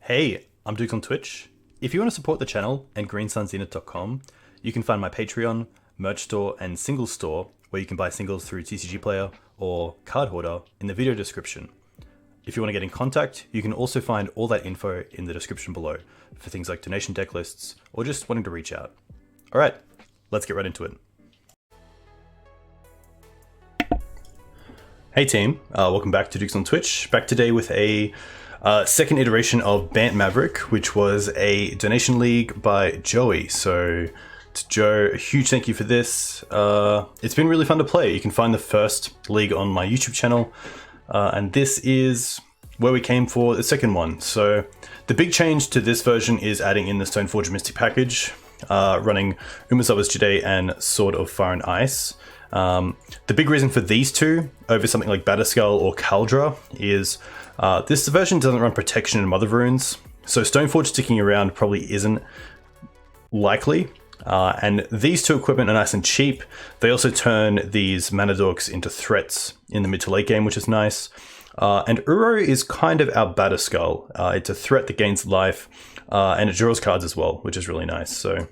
Hey, I'm Duke on Twitch. If you want to support the channel and greensunzenith.com, you can find my Patreon, merch store, and singles store where you can buy singles through TCG Player or Card Hoarder in the video description. If you want to get in contact, you can also find all that info in the description below for things like donation deck lists or just wanting to reach out. Alright, let's get right into it. Hey team, welcome back to Dukes on Twitch. Back today with a second iteration of BANT Maverick, which was a donation league by Joey. So to Joe, a huge thank you for this. It's been really fun to play. You can find the first league on my YouTube channel, and this is where we came for the second one. So the big change to this version is adding in the Stoneforge Mystic package, running Umazawa's Jide and Sword of Fire and Ice. The big reason for these two over something like Batterskull or Kaldra is this version doesn't run protection and Mother Runes, so Stoneforge sticking around probably isn't likely. And these two equipment are nice and cheap. They also turn these mana dorks into threats in the mid to late game, which is nice. And Uro is kind of our Batterskull. It's a threat that gains life, and it draws cards as well, which is really nice. So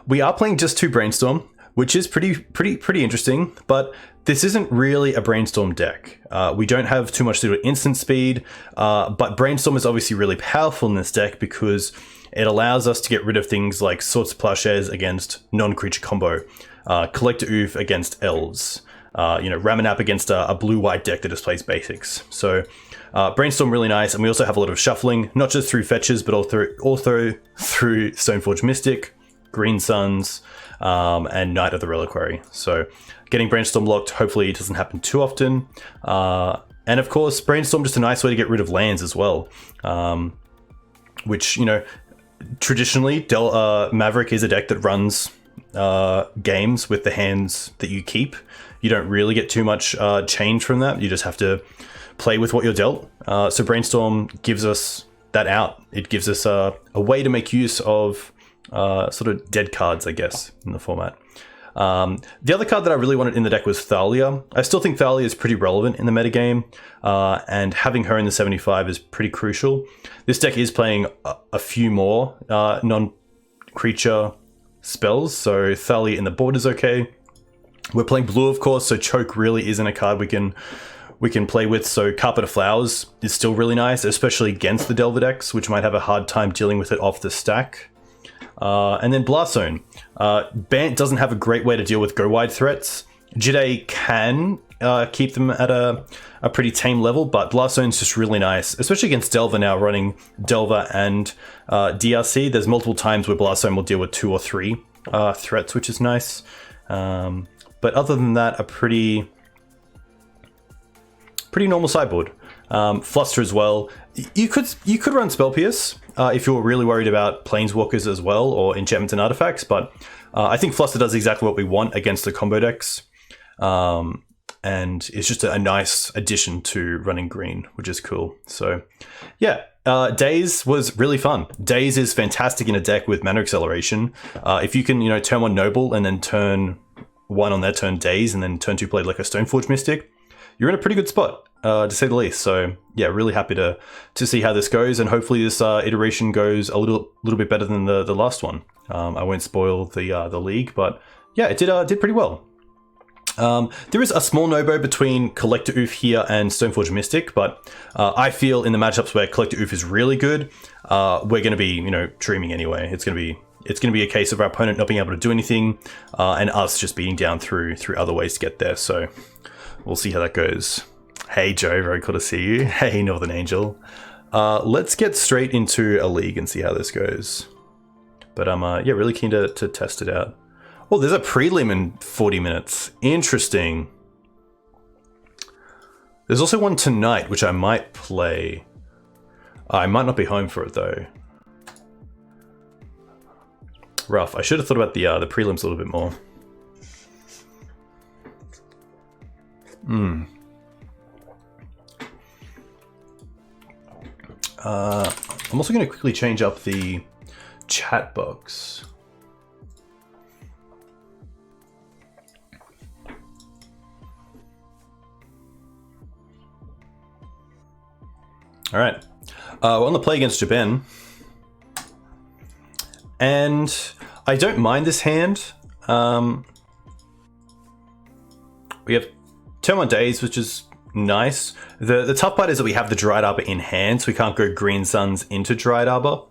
we are playing just 2 Brainstorm, which is pretty interesting, but this isn't really a Brainstorm deck. We don't have too much to do with instant speed, but Brainstorm is obviously really powerful in this deck because it allows us to get rid of things like Swords to Plowshares against non-creature combo, Collector Oof against elves, Ramanap against a blue-white deck that just plays basics. So Brainstorm really nice, and we also have a lot of shuffling, not just through fetches, but also through Stoneforge Mystic, Green Suns, and Knight of the Reliquary. So getting Brainstorm locked hopefully doesn't happen too often. And of course, Brainstorm just a nice way to get rid of lands as well. Which, traditionally, Maverick is a deck that runs games with the hands that you keep. You don't really get too much change from that. You just have to play with what you're dealt. So Brainstorm gives us that out. It gives us a way to make use of sort of dead cards, I guess, in the format. The other card that I really wanted in the deck was Thalia. I still think Thalia is pretty relevant in the metagame, and having her in the 75 is pretty crucial. This deck is playing a few more non-creature spells, so Thalia in the board is okay. We're playing blue, of course, so Choke really isn't a card we can play with, so Carpet of Flowers is still really nice, especially against the Delver decks, which might have a hard time dealing with it off the stack. And then Blast Zone. BANT doesn't have a great way to deal with go-wide threats. Jide can keep them at a pretty tame level, but Blast Zone's just really nice, especially against Delver now, running Delver and DRC. There's multiple times where Blast Zone will deal with 2 or 3 threats, which is nice. But other than that, a pretty normal sideboard. Fluster as well. You could run Spell Pierce if you're really worried about Planeswalkers as well, or enchantments and artifacts, but I think Fluster does exactly what we want against the combo decks, and it's just a nice addition to running green, which is cool. So yeah, Daze was really fun. Daze is fantastic in a deck with mana acceleration. If you can turn 1 Noble and then turn 1 on their turn Daze, and then turn 2 play like a Stoneforge Mystic, you're in a pretty good spot, to say the least. So yeah, really happy to see how this goes, and hopefully this iteration goes a little bit better than the last one. I won't spoil the league, but yeah, it did pretty well. There is a small no-go between Collector Oof here and Stoneforge Mystic, but I feel in the matchups where Collector Oof is really good, we're going to be dreaming anyway. It's going to be a case of our opponent not being able to do anything, and us just beating down through other ways to get there. So we'll see how that goes. Hey Joe, very cool to see you. Hey Northern Angel. Let's get straight into a league and see how this goes. But I'm really keen to test it out. Oh, there's a prelim in 40 minutes. Interesting. There's also one tonight, which I might play. I might not be home for it though. Rough. I should have thought about the prelims a little bit more. I'm also going to quickly change up the chat box. All right. We're on the play against Japan. And I don't mind this hand. We have turn 1 days, which is nice. The tough part is that we have the Dried Arbor in hand, so we can't go Green Suns into Dried Arbor.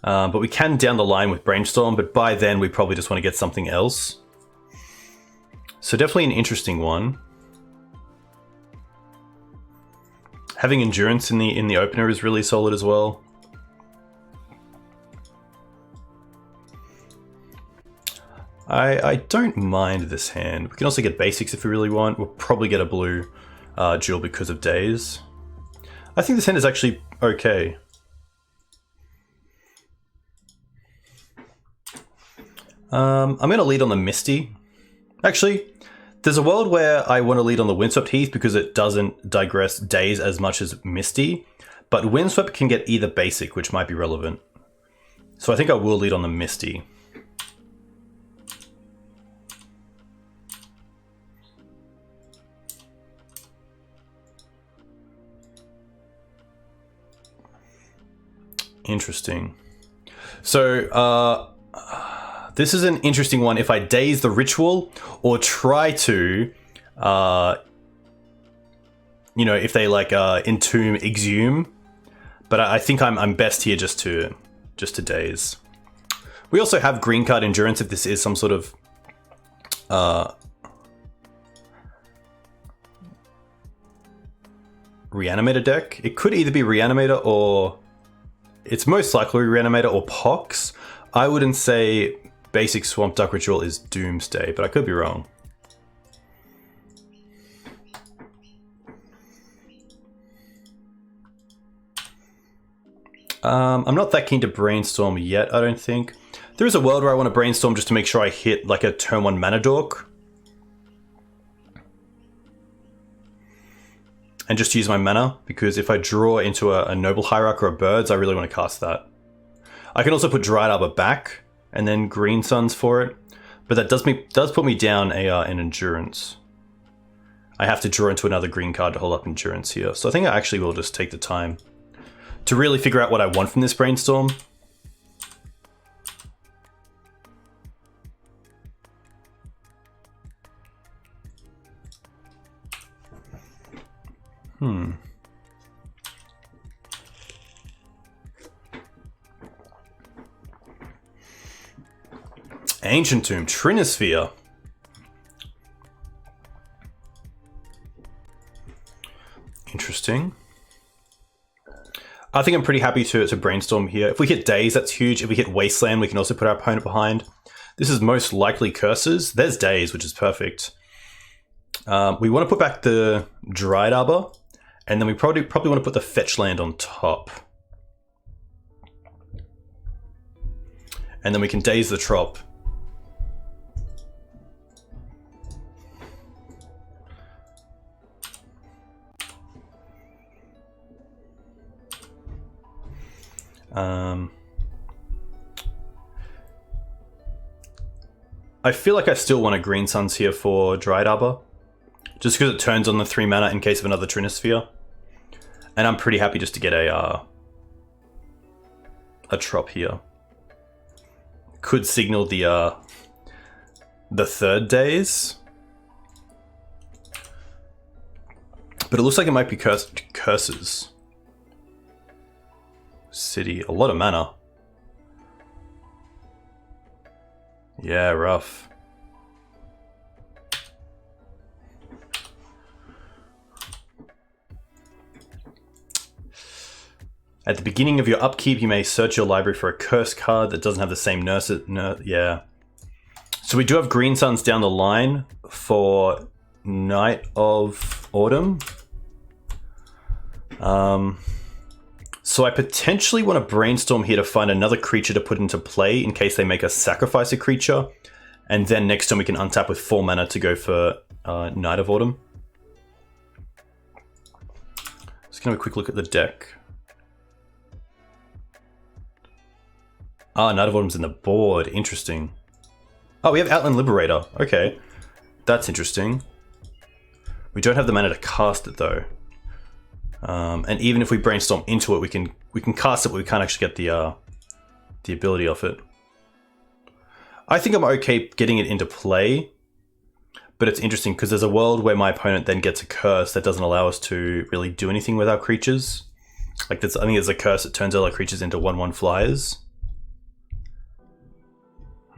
But we can down the line with Brainstorm, but by then we probably just want to get something else. So definitely an interesting one. Having Endurance in the opener is really solid as well. I don't mind this hand. We can also get basics if we really want. We'll probably get a blue duel because of days. I think this hand is actually okay. I'm going to lead on the Misty. Actually, there's a world where I want to lead on the Windswept Heath because it doesn't digress days as much as Misty, but Windswept can get either basic, which might be relevant. So I think I will lead on the Misty. Interesting. So, this is an interesting one. If I daze the ritual or try to, you know, if they like entomb, exhume, but I think I'm best here just to daze. We also have green card endurance if this is some sort of reanimator deck. It could either be reanimator or it's most likely reanimator or pox. I wouldn't say basic Swamp Duck Ritual is Doomsday, but I could be wrong. I'm not that keen to Brainstorm yet, I don't think. There is a world where I want to Brainstorm just to make sure I hit like a turn 1 mana dork. And just use my mana, because if I draw into a Noble Hierarch or a Birds, I really want to cast that. I can also put Dried Arbor back, and then Green Suns for it, but that does put me down an Endurance. I have to draw into another green card to hold up Endurance here, so I think I actually will just take the time to really figure out what I want from this Brainstorm. Ancient Tomb, Trinisphere. Interesting. I think I'm pretty happy to Brainstorm here. If we hit Daze, that's huge. If we hit Wasteland, we can also put our opponent behind. This is most likely Curses. There's Daze, which is perfect. We want to put back the Dried Arbor, and then we probably want to put the Fetch Land on top. And then we can Daze the Trop. I feel like I still want a Green Suns here for Dried Arbor, just because it turns on the 3 mana in case of another Trinisphere. And I'm pretty happy just to get a Trop here. Could signal the third days. But it looks like it might be Curses. City, a lot of mana. Yeah, rough. At the beginning of your upkeep, you may search your library for a curse card that doesn't have the same yeah. So we do have Green Suns down the line for Night of Autumn. So I potentially want to Brainstorm here to find another creature to put into play in case they make us sacrifice a creature. And then next time we can untap with 4 mana to go for Night of Autumn. Just gonna have a quick look at the deck. Ah, Night of Autumn's in the board. Interesting. Oh, we have Outland Liberator. Okay. That's interesting. We don't have the mana to cast it, though. And even if we brainstorm into it, we can cast it, but we can't actually get the ability off it. I think I'm okay getting it into play, but it's interesting because there's a world where my opponent then gets a curse that doesn't allow us to really do anything with our creatures. Like I think there's a curse that turns all our creatures into 1/1 flyers.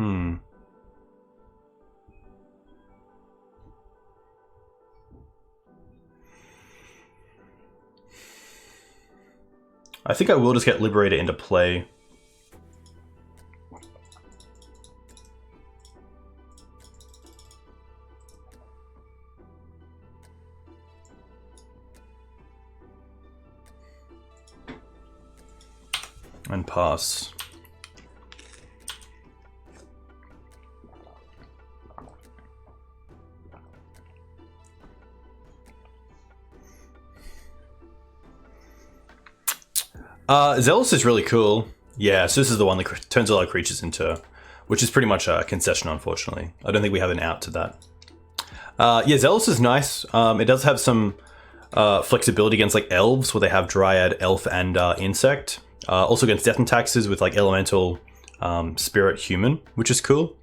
I think I will just get Liberator into play. And pass. Zealous is really cool. Yeah, so this is the one that turns all our creatures into, which is pretty much a concession, unfortunately. I don't think we have an out to that. Yeah, Zealous is nice. It does have some flexibility against like elves, where they have Dryad, Elf, and Insect. Also against Death and Taxes with like Elemental, Spirit, Human, which is cool.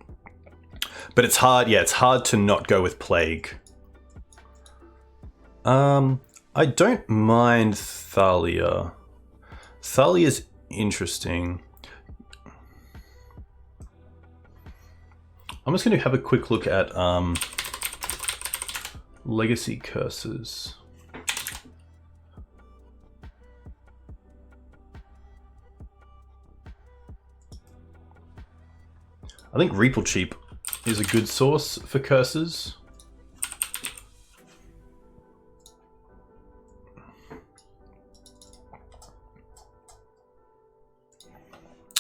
But it's hard, yeah, it's hard to not go with Plague. I don't mind Thalia. Thalia's interesting. I'm just going to have a quick look at Legacy Curses. I think Reapal Cheap is a good source for curses.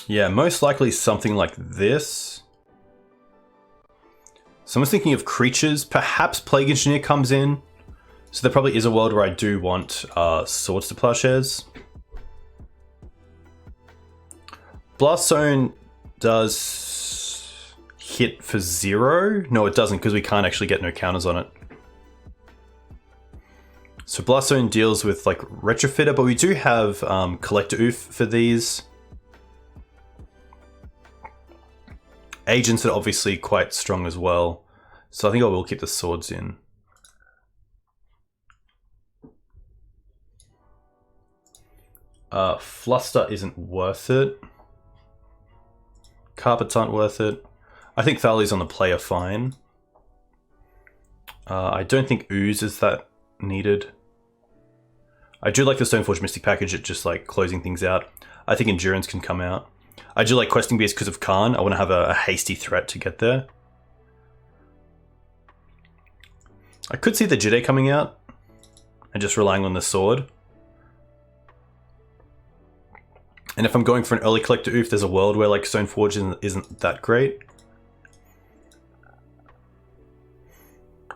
Yeah, most likely something like this. So I was thinking of creatures. Perhaps Plague Engineer comes in. So there probably is a world where I do want Swords to Plowshares. Blast Zone does hit for 0. No, it doesn't, because we can't actually get no counters on it. So Blast Zone deals with like Retrofitter, but we do have Collector Oof for these. Agents are obviously quite strong as well, so I think I will keep the swords in. Fluster isn't worth it. Carpets aren't worth it. I think Thalia's on the player fine. I don't think Ooze is that needed. I do like the Stoneforge Mystic package at just like closing things out. I think Endurance can come out. I do like Questing Beast because of Khan. I want to have a hasty threat to get there. I could see the Jide coming out and just relying on the sword. And if I'm going for an early Collector Oof, there's a world where like Stoneforge isn't that great.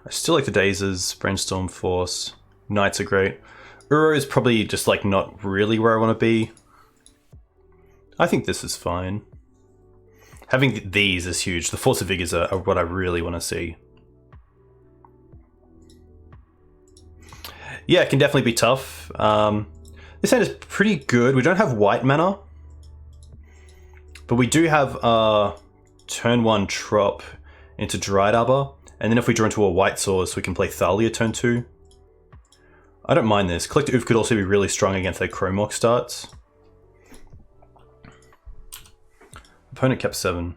I still like the Dazes, Brainstorm, Force. Knights are great. Uro is probably just like not really where I want to be. I think this is fine. Having these is huge. The Force of Vigors are what I really want to see. Yeah, it can definitely be tough. This hand is pretty good. We don't have white mana, but we do have turn 1 Trop into Dried Arbor, and then if we draw into a white source, we can play Thalia turn 2. I don't mind this. Collector Oof could also be really strong against their Chromork starts. Opponent kept 7.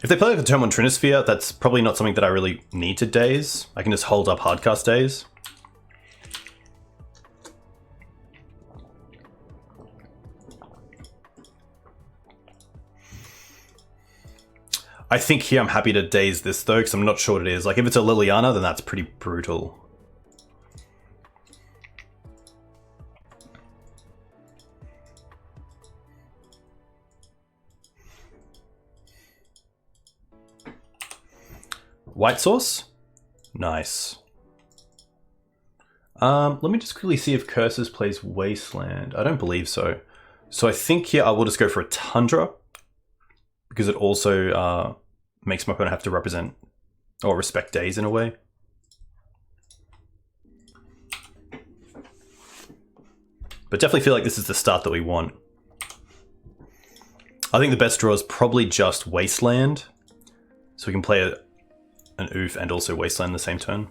If they play like a turn 1 Trinisphere, that's probably not something that I really need to daze. I can just hold up Hardcast daze. I think here I'm happy to daze this though, because I'm not sure what it is. Like if it's a Liliana, then that's pretty brutal. White source? Nice. Let me just quickly see if Curses plays Wasteland. I don't believe so. So I think here I will just go for a Tundra, because it also makes my opponent have to represent or respect days in a way. But definitely feel like this is the start that we want. I think the best draw is probably just Wasteland. So we can play an Oof and also Wasteland the same turn.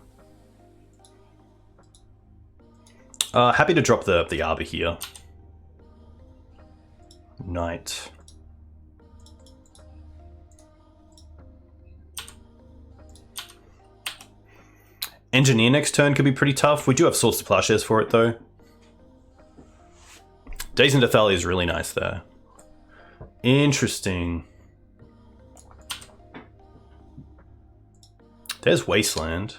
Happy to drop the Arbor here. Knight. Engineer next turn could be pretty tough. We do have Swords to Plowshares for it though. Days into Thalia is really nice there. Interesting. There's Wasteland.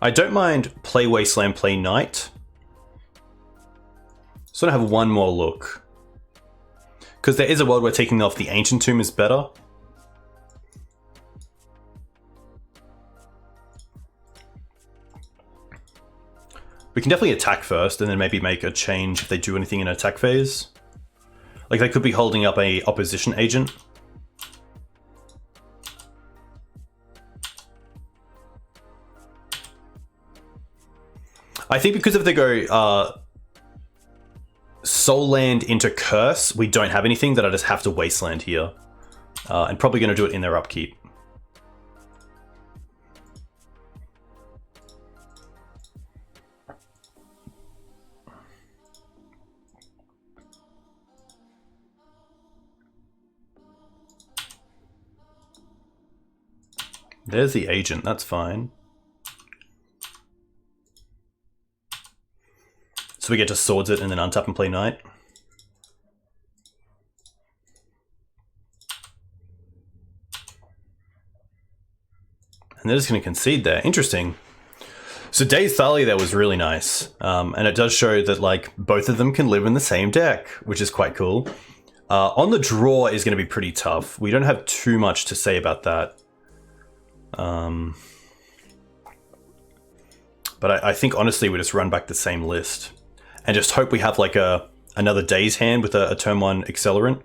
I don't mind play Wasteland, play Knight. Sort of have one more look. Because there is a world where taking off the Ancient Tomb is better. We can definitely attack first and then maybe make a change if they do anything in attack phase. Like they could be holding up a opposition agent. I think because if they go Soul Land into Curse, we don't have anything that I just have to Wasteland here. And probably going to do it in their upkeep. There's the agent, that's fine. So we get to Swords it and then untap and play Knight. And they're just going to concede there. Interesting. So Days Thalia there was really nice. And it does show that like both of them can live in the same deck, which is quite cool. On the draw is going to be pretty tough. We don't have too much to say about that. But I think honestly we just run back the same list. And just hope we have like another Days hand with a turn 1 accelerant.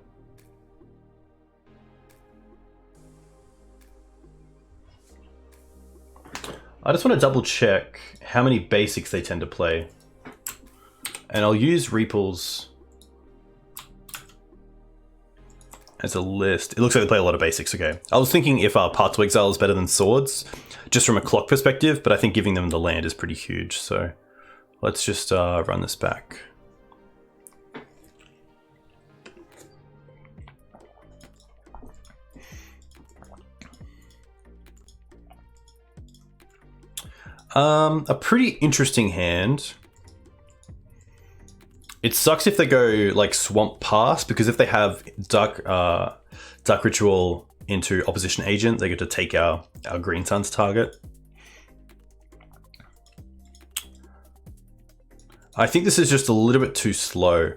I just want to double check how many basics they tend to play. And I'll use Reaples as a list. It looks like they play a lot of basics, okay. I was thinking if Path to Exile is better than Swords, just from a clock perspective, but I think giving them the land is pretty huge, so let's just run this back. A pretty interesting hand. It sucks if they go like Swamp Pass, because if they have Dark Ritual into Opposition Agent, they get to take our Green Sun's target. I think this is just a little bit too slow.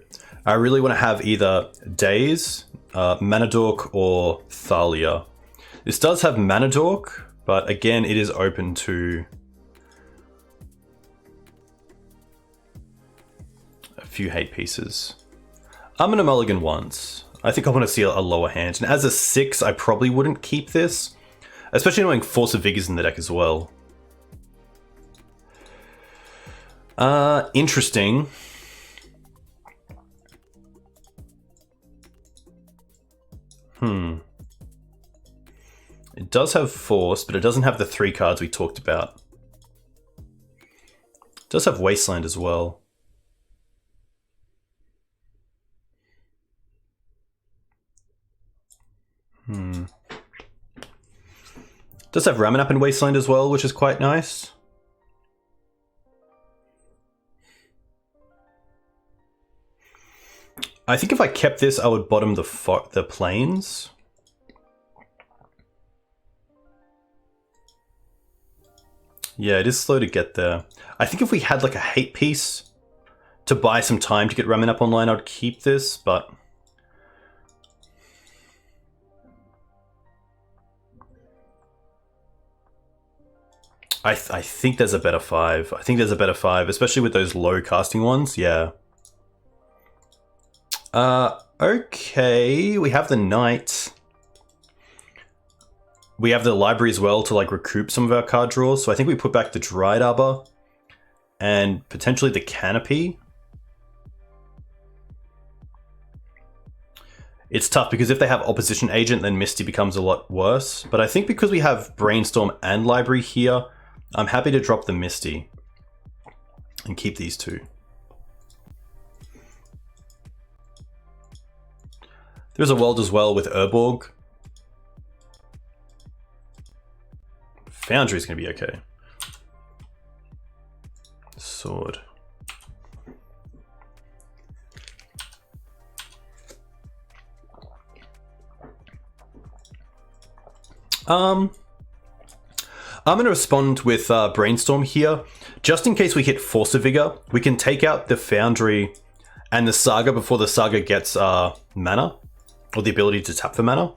I really want to have either Days, Mana Dork, or Thalia. This does have Mana Dork, but again, it is open to a few hate pieces. I'm going to mulligan once. I think I want to see a lower hand. And as a 6, I probably wouldn't keep this. Especially knowing Force of Vigor's in the deck as well. Interesting. It does have Force, but it doesn't have the 3 cards we talked about. It does have Wasteland as well. Does have Ramen Up in Wasteland as well, which is quite nice. I think if I kept this, I would bottom the plains. Yeah, it is slow to get there. I think if we had like a hate piece to buy some time to get Ramen Up online, I'd keep this, but I think there's a better 5. I think there's a better 5, especially with those low casting ones. Yeah. Okay, we have the Knight. We have the library as well to like recoup some of our card draws. So I think we put back the Dried Arbor and potentially the Canopy. It's tough because if they have Opposition Agent, then Misty becomes a lot worse. But I think because we have Brainstorm and Library here, I'm happy to drop the Misty and keep these two. There's a World as well with Urborg. Foundry is going to be okay. Sword. I'm going to respond with Brainstorm here. Just in case we hit Force of Vigor, we can take out the Foundry and the Saga before the Saga gets mana, or the ability to tap for mana.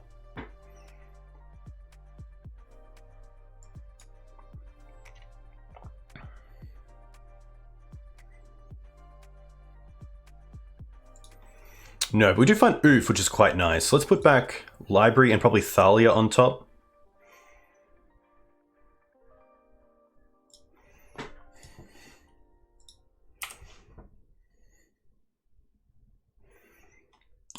No, but we do find Oof, which is quite nice. So let's put back Library and probably Thalia on top.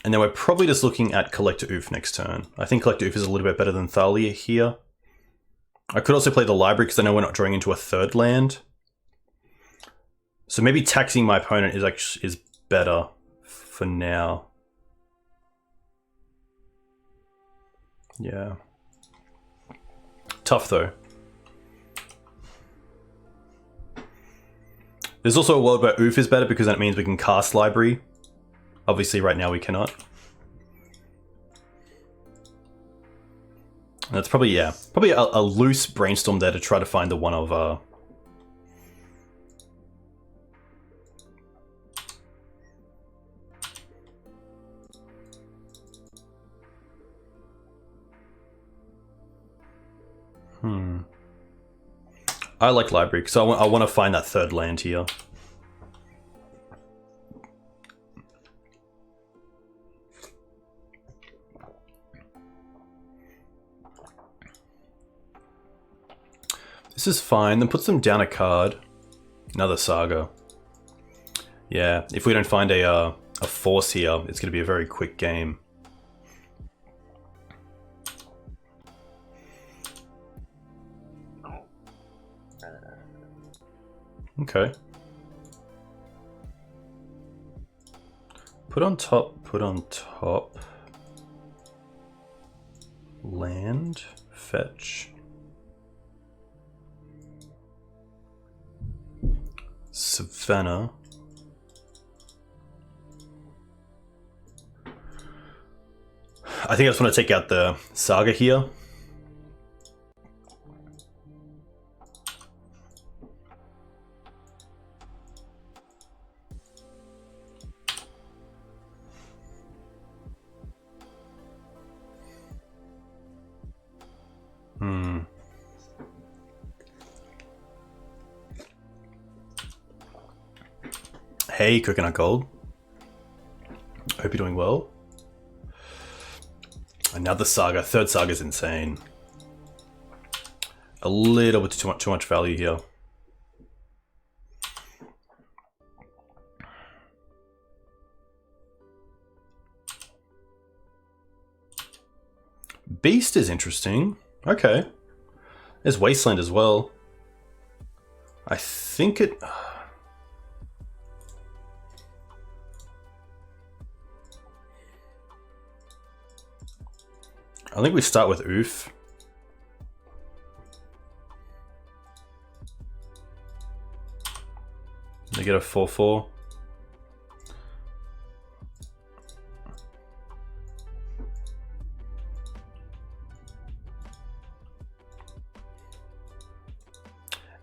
And then we're probably just looking at Collector Oof next turn. I think Collector Oof is a little bit better than Thalia here. I could also play the Library because I know we're not drawing into a third land. So maybe taxing my opponent is better for now. Yeah. Tough though. There's also a world where Oof is better because that means we can cast Library. Obviously right now we cannot. That's probably, yeah, probably a loose Brainstorm there to try to find the one of I like Library because I want to find that third land here. This is fine, then puts them down a card. Another Saga. Yeah, if we don't find a Force here, it's going to be a very quick game. Okay. Put on top. Land, fetch. Savannah. I think I just want to take out the Saga here. Hey, Coconut Gold. Hope you're doing well. Another Saga. Third Saga's insane. A little bit too much value here. Beast is interesting. Okay. There's Wasteland as well. I think it... I think we start with Oof. They get a 4/4.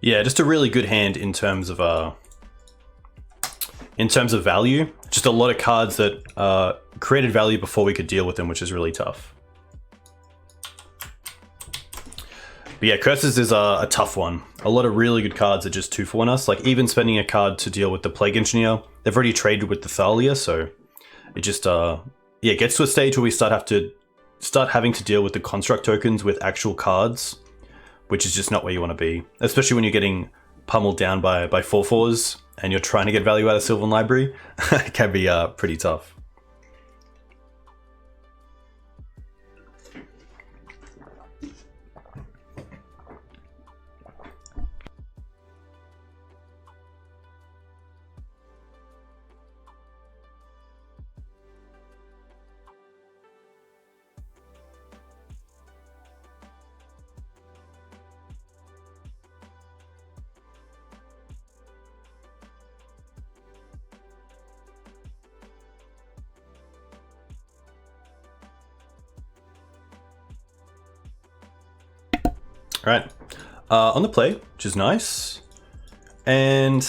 Yeah, just a really good hand in terms of value. Just a lot of cards that created value before we could deal with them, which is really tough. But yeah, Curses is a tough one. A lot of really good cards are just 2 for 1 us. Like even spending a card to deal with the Plague Engineer, they've already traded with the Thalia, so it just yeah, it gets to a stage where we start having to deal with the construct tokens with actual cards, which is just not where you want to be, especially when you're getting pummeled down by 4/4s and you're trying to get value out of Sylvan Library. It can be pretty tough. All right, on the play, which is nice, and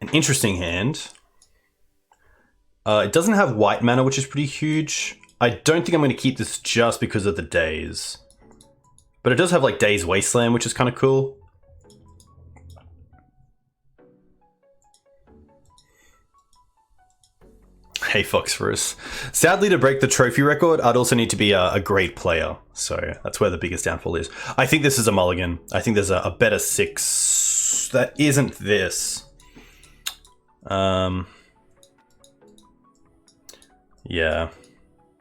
an interesting hand. It doesn't have white mana, which is pretty huge. I don't think I'm going to keep this just because of the days, but it does have like Days Wasteland, which is kind of cool. Hey, Phosphorus. Sadly, to break the trophy record, I'd also need to be a great player. So that's where the biggest downfall is. I think this is a mulligan. I think there's a better 6 that isn't this. Yeah.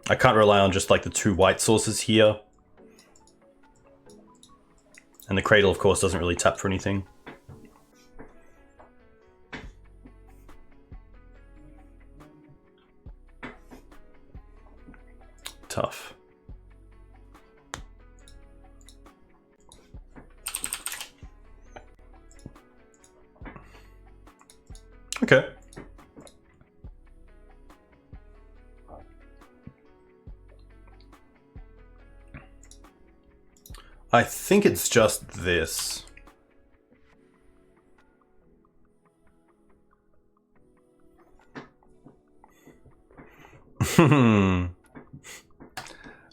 I can't rely on just like the 2 white sources here. And the Cradle, of course, doesn't really tap for anything. Tough. Okay. I think it's just this.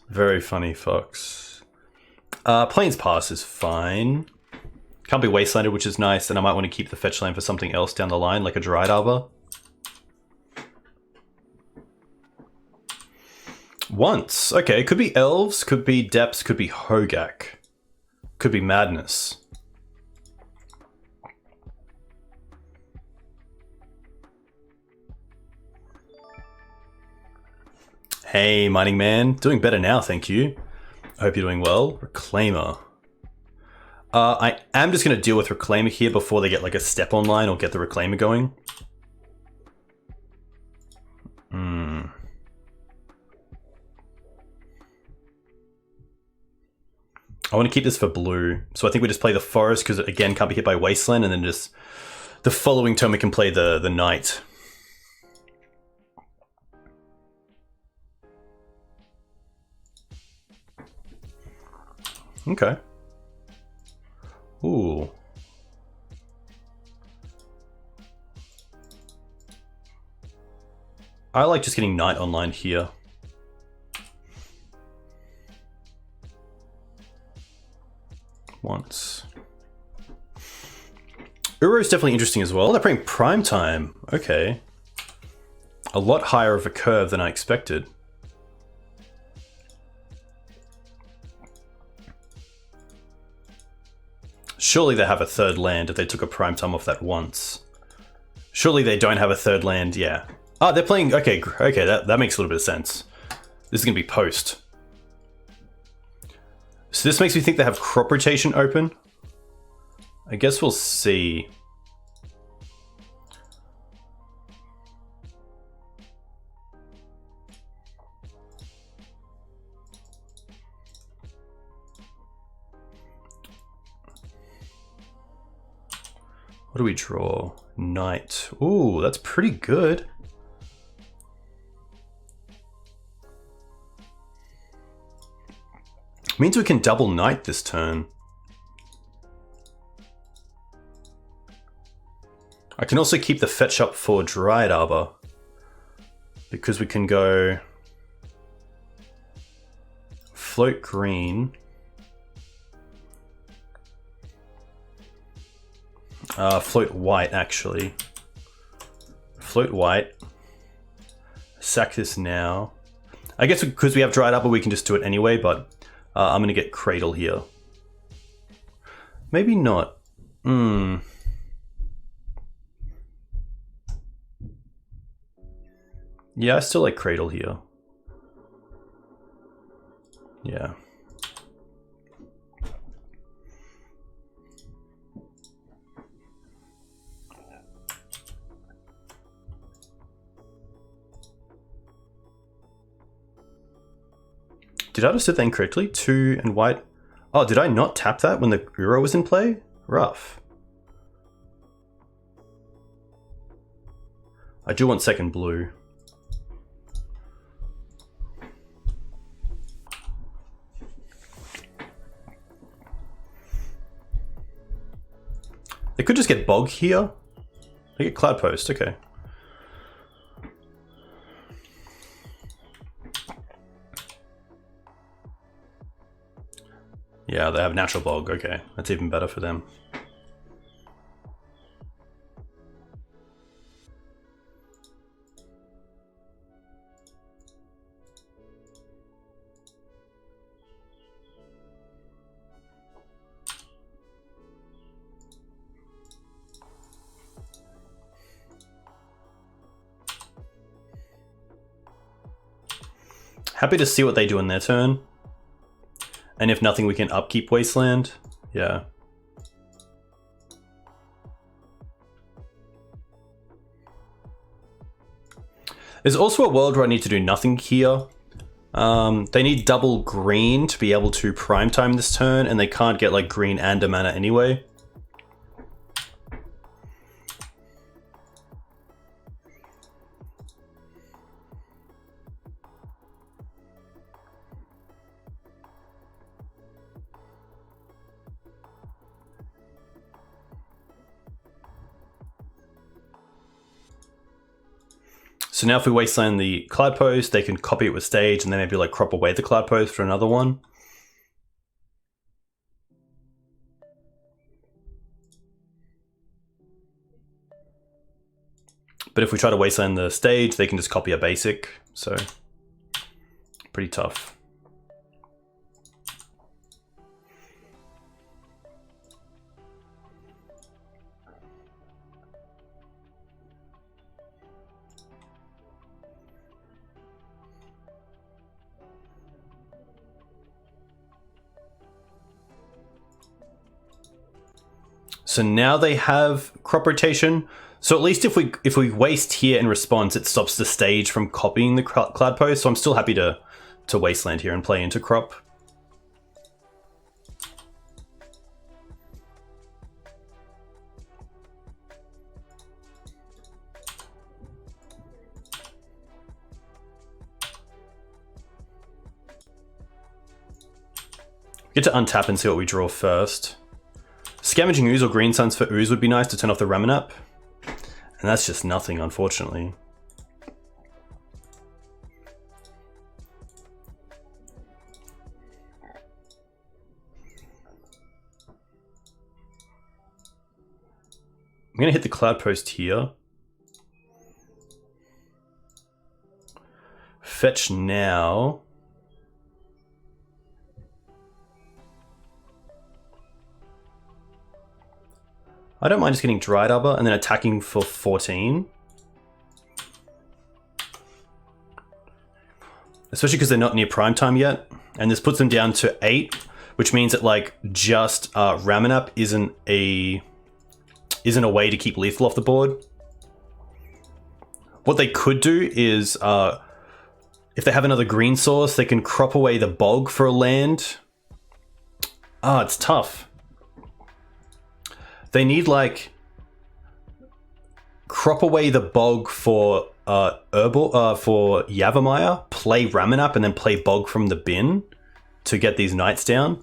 Very funny, Fox. Plains Pass is fine. Can't be Wastelanded, which is nice, and I might want to keep the fetch land for something else down the line, like a Dried Arbor. Once. Okay, it could be Elves, could be Depths, could be Hogak. Could be Madness. Hey, Mining Man. Doing better now, thank you. I hope you're doing well. Reclaimer. I am just going to deal with Reclaimer here before they get like a step online or get the Reclaimer going. I want to keep this for blue. So I think we just play the Forest because it again can't be hit by Wasteland, and then just the following turn we can play the Knight. Okay. Ooh. I like just getting Knight online here. Once. Uro is definitely interesting as well. They're playing Prime Time. Okay. A lot higher of a curve than I expected. Surely they have a third land if they took a Prime Time off that once. Surely they don't have a third land, yeah. Ah, they're playing, okay, that makes a little bit of sense. This is gonna be post. So this makes me think they have Crop Rotation open. I guess we'll see. What do we draw? Knight. Ooh, that's pretty good. Means we can double Knight this turn. I can also keep the fetch up for Dried Arbor, because we can go float green. Float white, actually. Float white. sack this now. I guess because we have dried up, we can just do it anyway, but I'm going to get Cradle here. Maybe not. Yeah, I still like Cradle here. Yeah. Did I just sit that incorrectly? 2 and white. Oh, did I not tap that when the Uro was in play? Rough. I do want second blue. They could just get Bog here. They get Cloudpost, okay. Yeah, they have natural Bog, okay. That's even better for them. Happy to see what they do in their turn. And if nothing, we can upkeep Wasteland. Yeah. There's also a world where I need to do nothing here. They need double green to be able to prime time this turn, and they can't get like green and a mana anyway. So now if we wasteland the Cloudpost, they can copy it with stage and then maybe like crop away the Cloudpost for another one. But if we try to wasteland the stage, they can just copy a basic. So pretty tough. So now they have crop rotation. So at least if we waste here in response, it stops the stage from copying the Cloudpost. So I'm still happy to wasteland here and play into crop. Get to untap and see what we draw first. Scavenging Ooze or Green Suns for Ooze would be nice to turn off the Ramanap. And that's just nothing, unfortunately. I'm going to hit the Cloudpost here. Fetch now. I don't mind just getting Dried Arbor and then attacking for 14. Especially because they're not near prime time yet. And this puts them down to 8, which means that like just Ramanap isn't a way to keep lethal off the board. What they could do is if they have another green source, they can crop away the Bog for a land. It's tough. They need like crop away the Bog for for Yavimaya, play Ramanap, and then play Bog from the bin to get these knights down.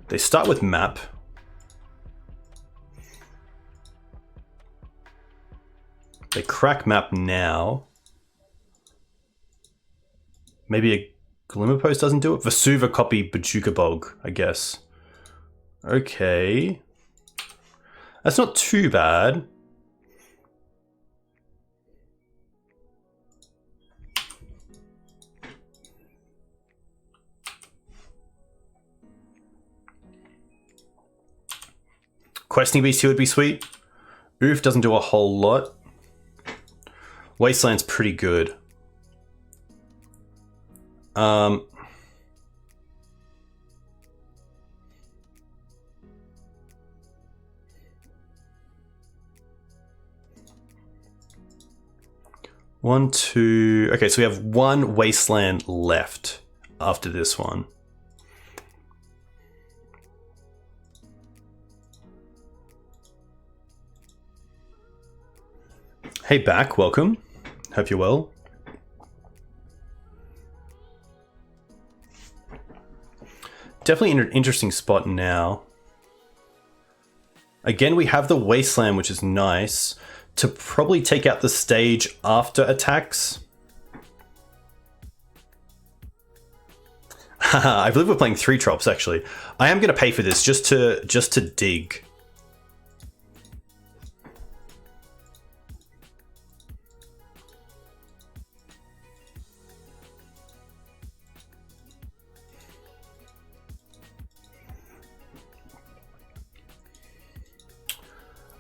They start with map. They crack map now. Maybe a Glimmerpost doesn't do it. Vesuva copy Bajuka Bog, I guess. Okay. That's not too bad. Questing Beast here would be sweet. Oof doesn't do a whole lot. Wasteland's pretty good. 1, 2... Okay, so we have 1 Wasteland left after this one. Hey, back. Welcome. Hope you're well. Definitely an interesting spot now. Again, we have the Wasteland, which is nice, to probably take out the stage after attacks. I believe we're playing 3 drops, actually. I am going to pay for this just to dig.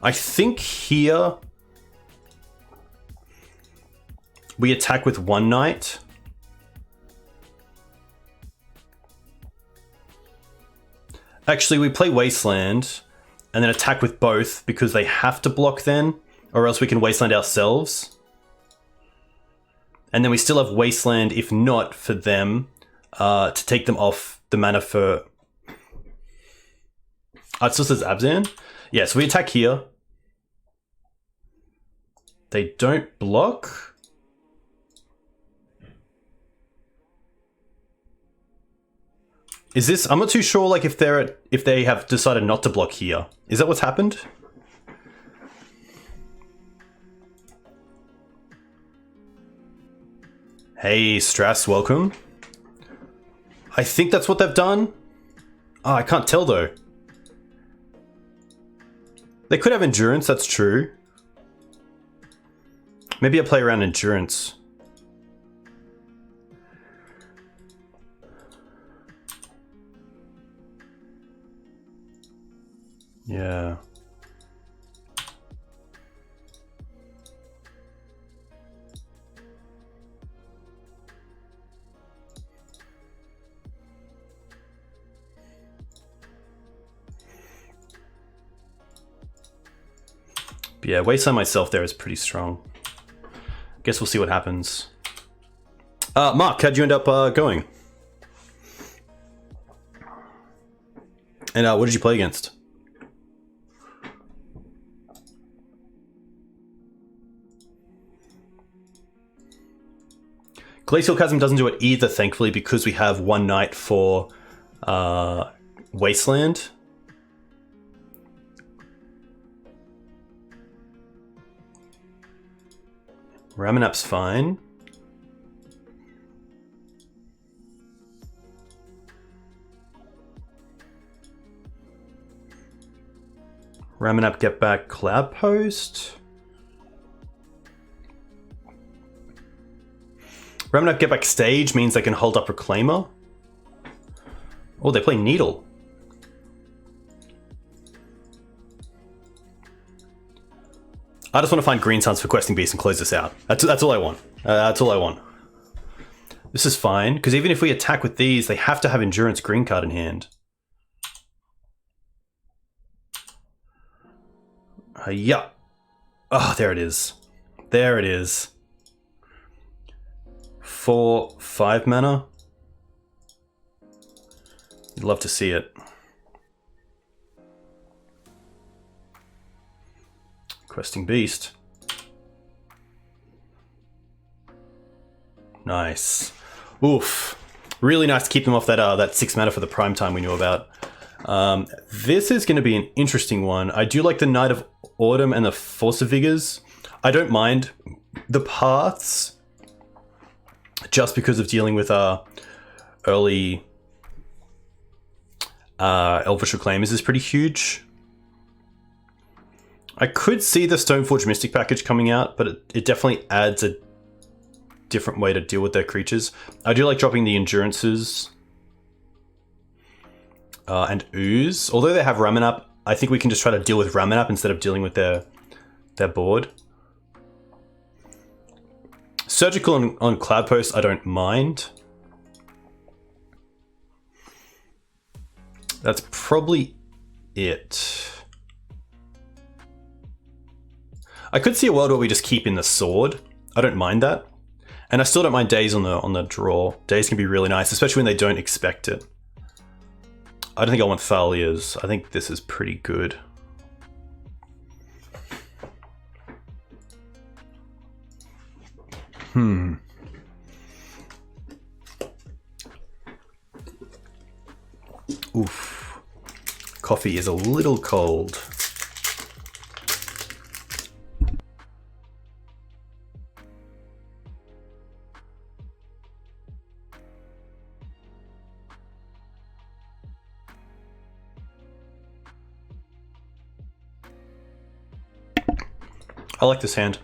I think here we attack with 1 knight. Actually, we play Wasteland and then attack with both because they have to block then, or else we can Wasteland ourselves. And then we still have Wasteland, if not for them, to take them off the mana for... Oh, it still says Abzan? Yeah, so we attack here. They don't block. Is this? I'm not too sure. Like if they have decided not to block here. Is that what's happened? Hey, Strass, welcome. I think that's what they've done. Oh, I can't tell though. They could have endurance. That's true. Maybe I play around endurance. Yeah. But yeah, Wasteland myself there is pretty strong. Guess we'll see what happens. Mark, how'd you end up going? And what did you play against? Glacial Chasm doesn't do it either, thankfully, because we have 1 knight for Wasteland. Ramanap's fine. Ramanap get back Cloudpost. Ramanap get back stage means they can hold up Reclaimer. Oh, they play Needle. I just want to find Green Suns for Questing Beast and close this out. That's all I want. That's all I want. This is fine, because even if we attack with these, they have to have Endurance green card in hand. Yeah. Oh, there it is. There it is. 4, 5 mana. You'd love to see it. Questing Beast. Nice. Oof. Really nice to keep them off that 6 mana for the prime time we knew about. This is going to be an interesting one. I do like the Knight of Autumn and the Force of Vigors. I don't mind the paths just because of dealing with early Elvish Reclaimers is pretty huge. I could see the Stoneforge Mystic package coming out, but it definitely adds a different way to deal with their creatures. I do like dropping the Endurances and Ooze. Although they have Ramanap, I think we can just try to deal with Ramanap instead of dealing with their board. Surgical on Cloudpost, I don't mind. That's probably it. I could see a world where we just keep in the sword. I don't mind that. And I still don't mind days on the draw. Days can be really nice, especially when they don't expect it. I don't think I want Thalias. I think this is pretty good. Oof. Coffee is a little cold. I like this hand.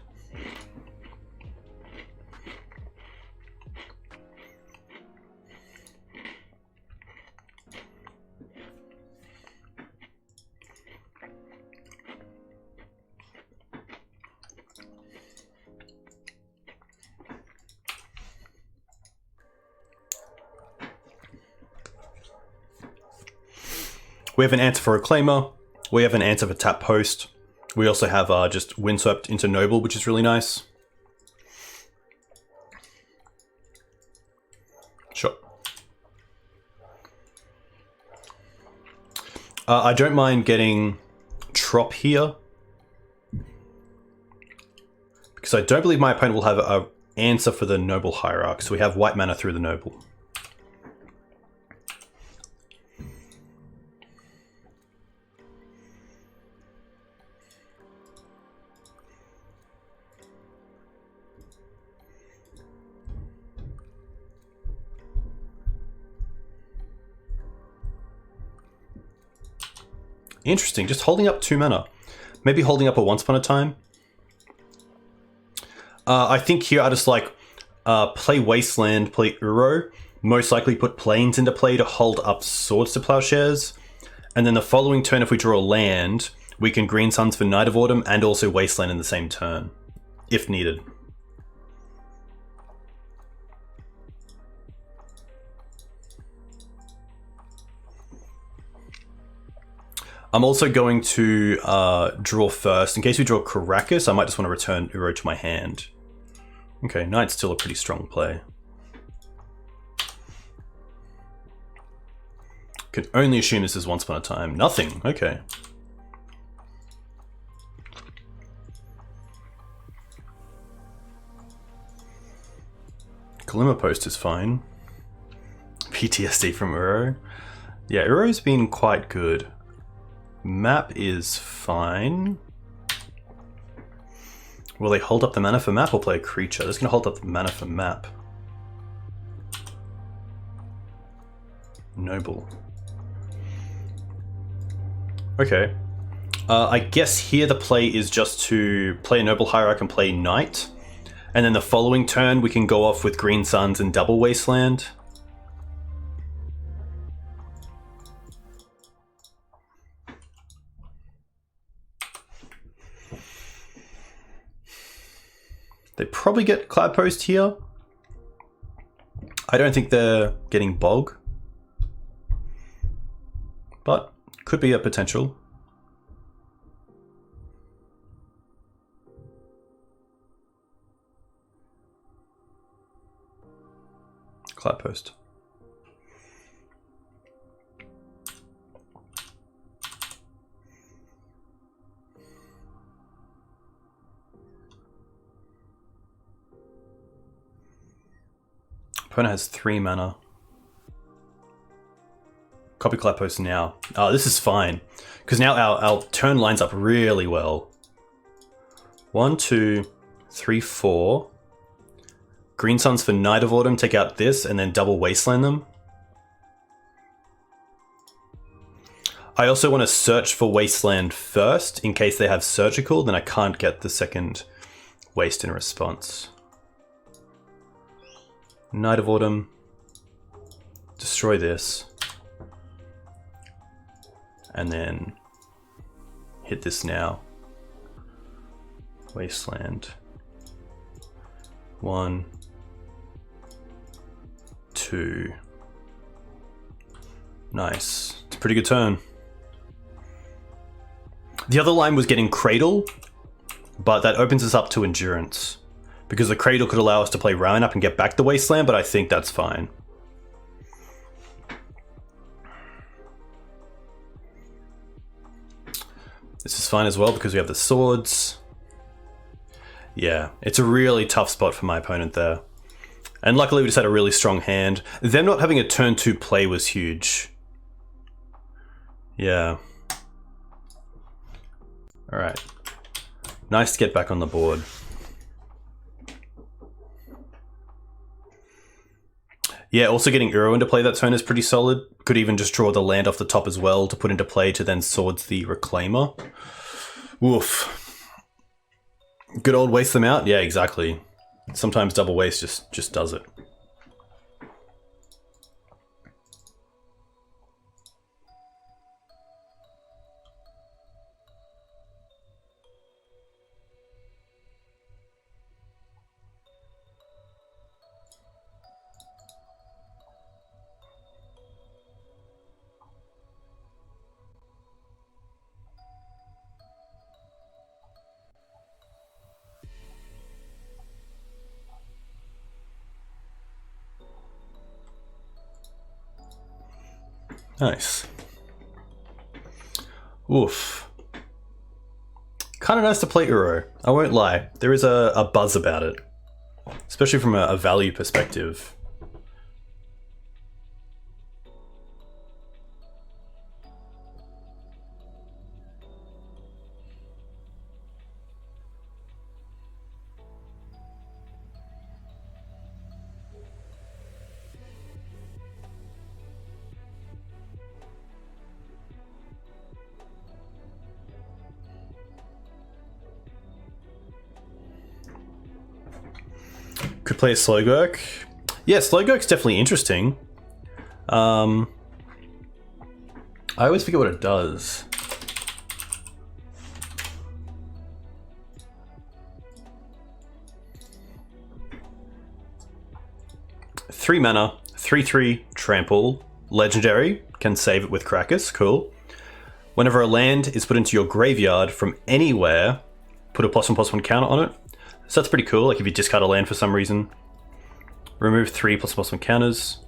We have an answer for a Claimer. We have an answer for Tap Post. We also have just Windswept into Noble, which is really nice. Sure. I don't mind getting Trop here, because I don't believe my opponent will have an answer for the Noble Hierarch, so we have white mana through the Noble. Interesting, just holding up 2 mana. Maybe holding up a Once Upon a Time. I think here I just like play Wasteland, play Uro, most likely put Plains into play to hold up Swords to Plowshares, and then the following turn if we draw a land, we can Green Suns for Night of Autumn and also Wasteland in the same turn, if needed. I'm also going to draw first. In case we draw Caracas, I might just want to return Uro to my hand. Okay, Knight's still a pretty strong play. Can only assume this is Once Upon a Time. Nothing, okay. Glimmer Post is fine. PTSD from Uro. Yeah, Uro's been quite good. Map is fine. Will they hold up the mana for map or play a creature? They're just gonna hold up the mana for map. Noble. Okay. I guess here the play is just to play a Noble Hierarch and play Knight. And then the following turn we can go off with Green Suns and double Wasteland. They probably get Cloudpost here. I don't think they're getting Bog, but could be a potential. Cloudpost. Opponent has 3 mana. Copy Cloudpost now. Oh, this is fine. Because now our turn lines up really well. 1, 2, 3, 4. Green Suns for Night of Autumn, take out this, and then double Wasteland them. I also want to search for Wasteland first, in case they have Surgical, then I can't get the second Waste in response. Night of Autumn. Destroy this. And then hit this now. Wasteland. 1, 2. Nice. It's a pretty good turn. The other line was getting Cradle, but that opens us up to Endurance. Because the Cradle could allow us to play Round Up and get back the Wasteland, but I think that's fine. This is fine as well because we have the swords. Yeah, it's a really tough spot for my opponent there. And luckily we just had a really strong hand. Them not having a turn 2 play was huge. Yeah. Alright. Nice to get back on the board. Yeah, also getting Uro into play that turn is pretty solid. Could even just draw the land off the top as well to put into play to then swords the Reclaimer. Woof. Good old waste them out? Yeah, exactly. Sometimes double waste just does it. Nice. Oof. Kind of nice to play Uro. I won't lie. There is a buzz about it. Especially from a value perspective. Could play a Slowgurk. Yeah, Slowgurk's definitely interesting. I always forget what it does. Three mana, 3/3 trample, legendary, can save it with Krakus, cool. Whenever a land is put into your graveyard from anywhere, put a +1/+1 counter on it. So that's pretty cool, like if you discard a land for some reason. Remove 3 +1/+1 counters.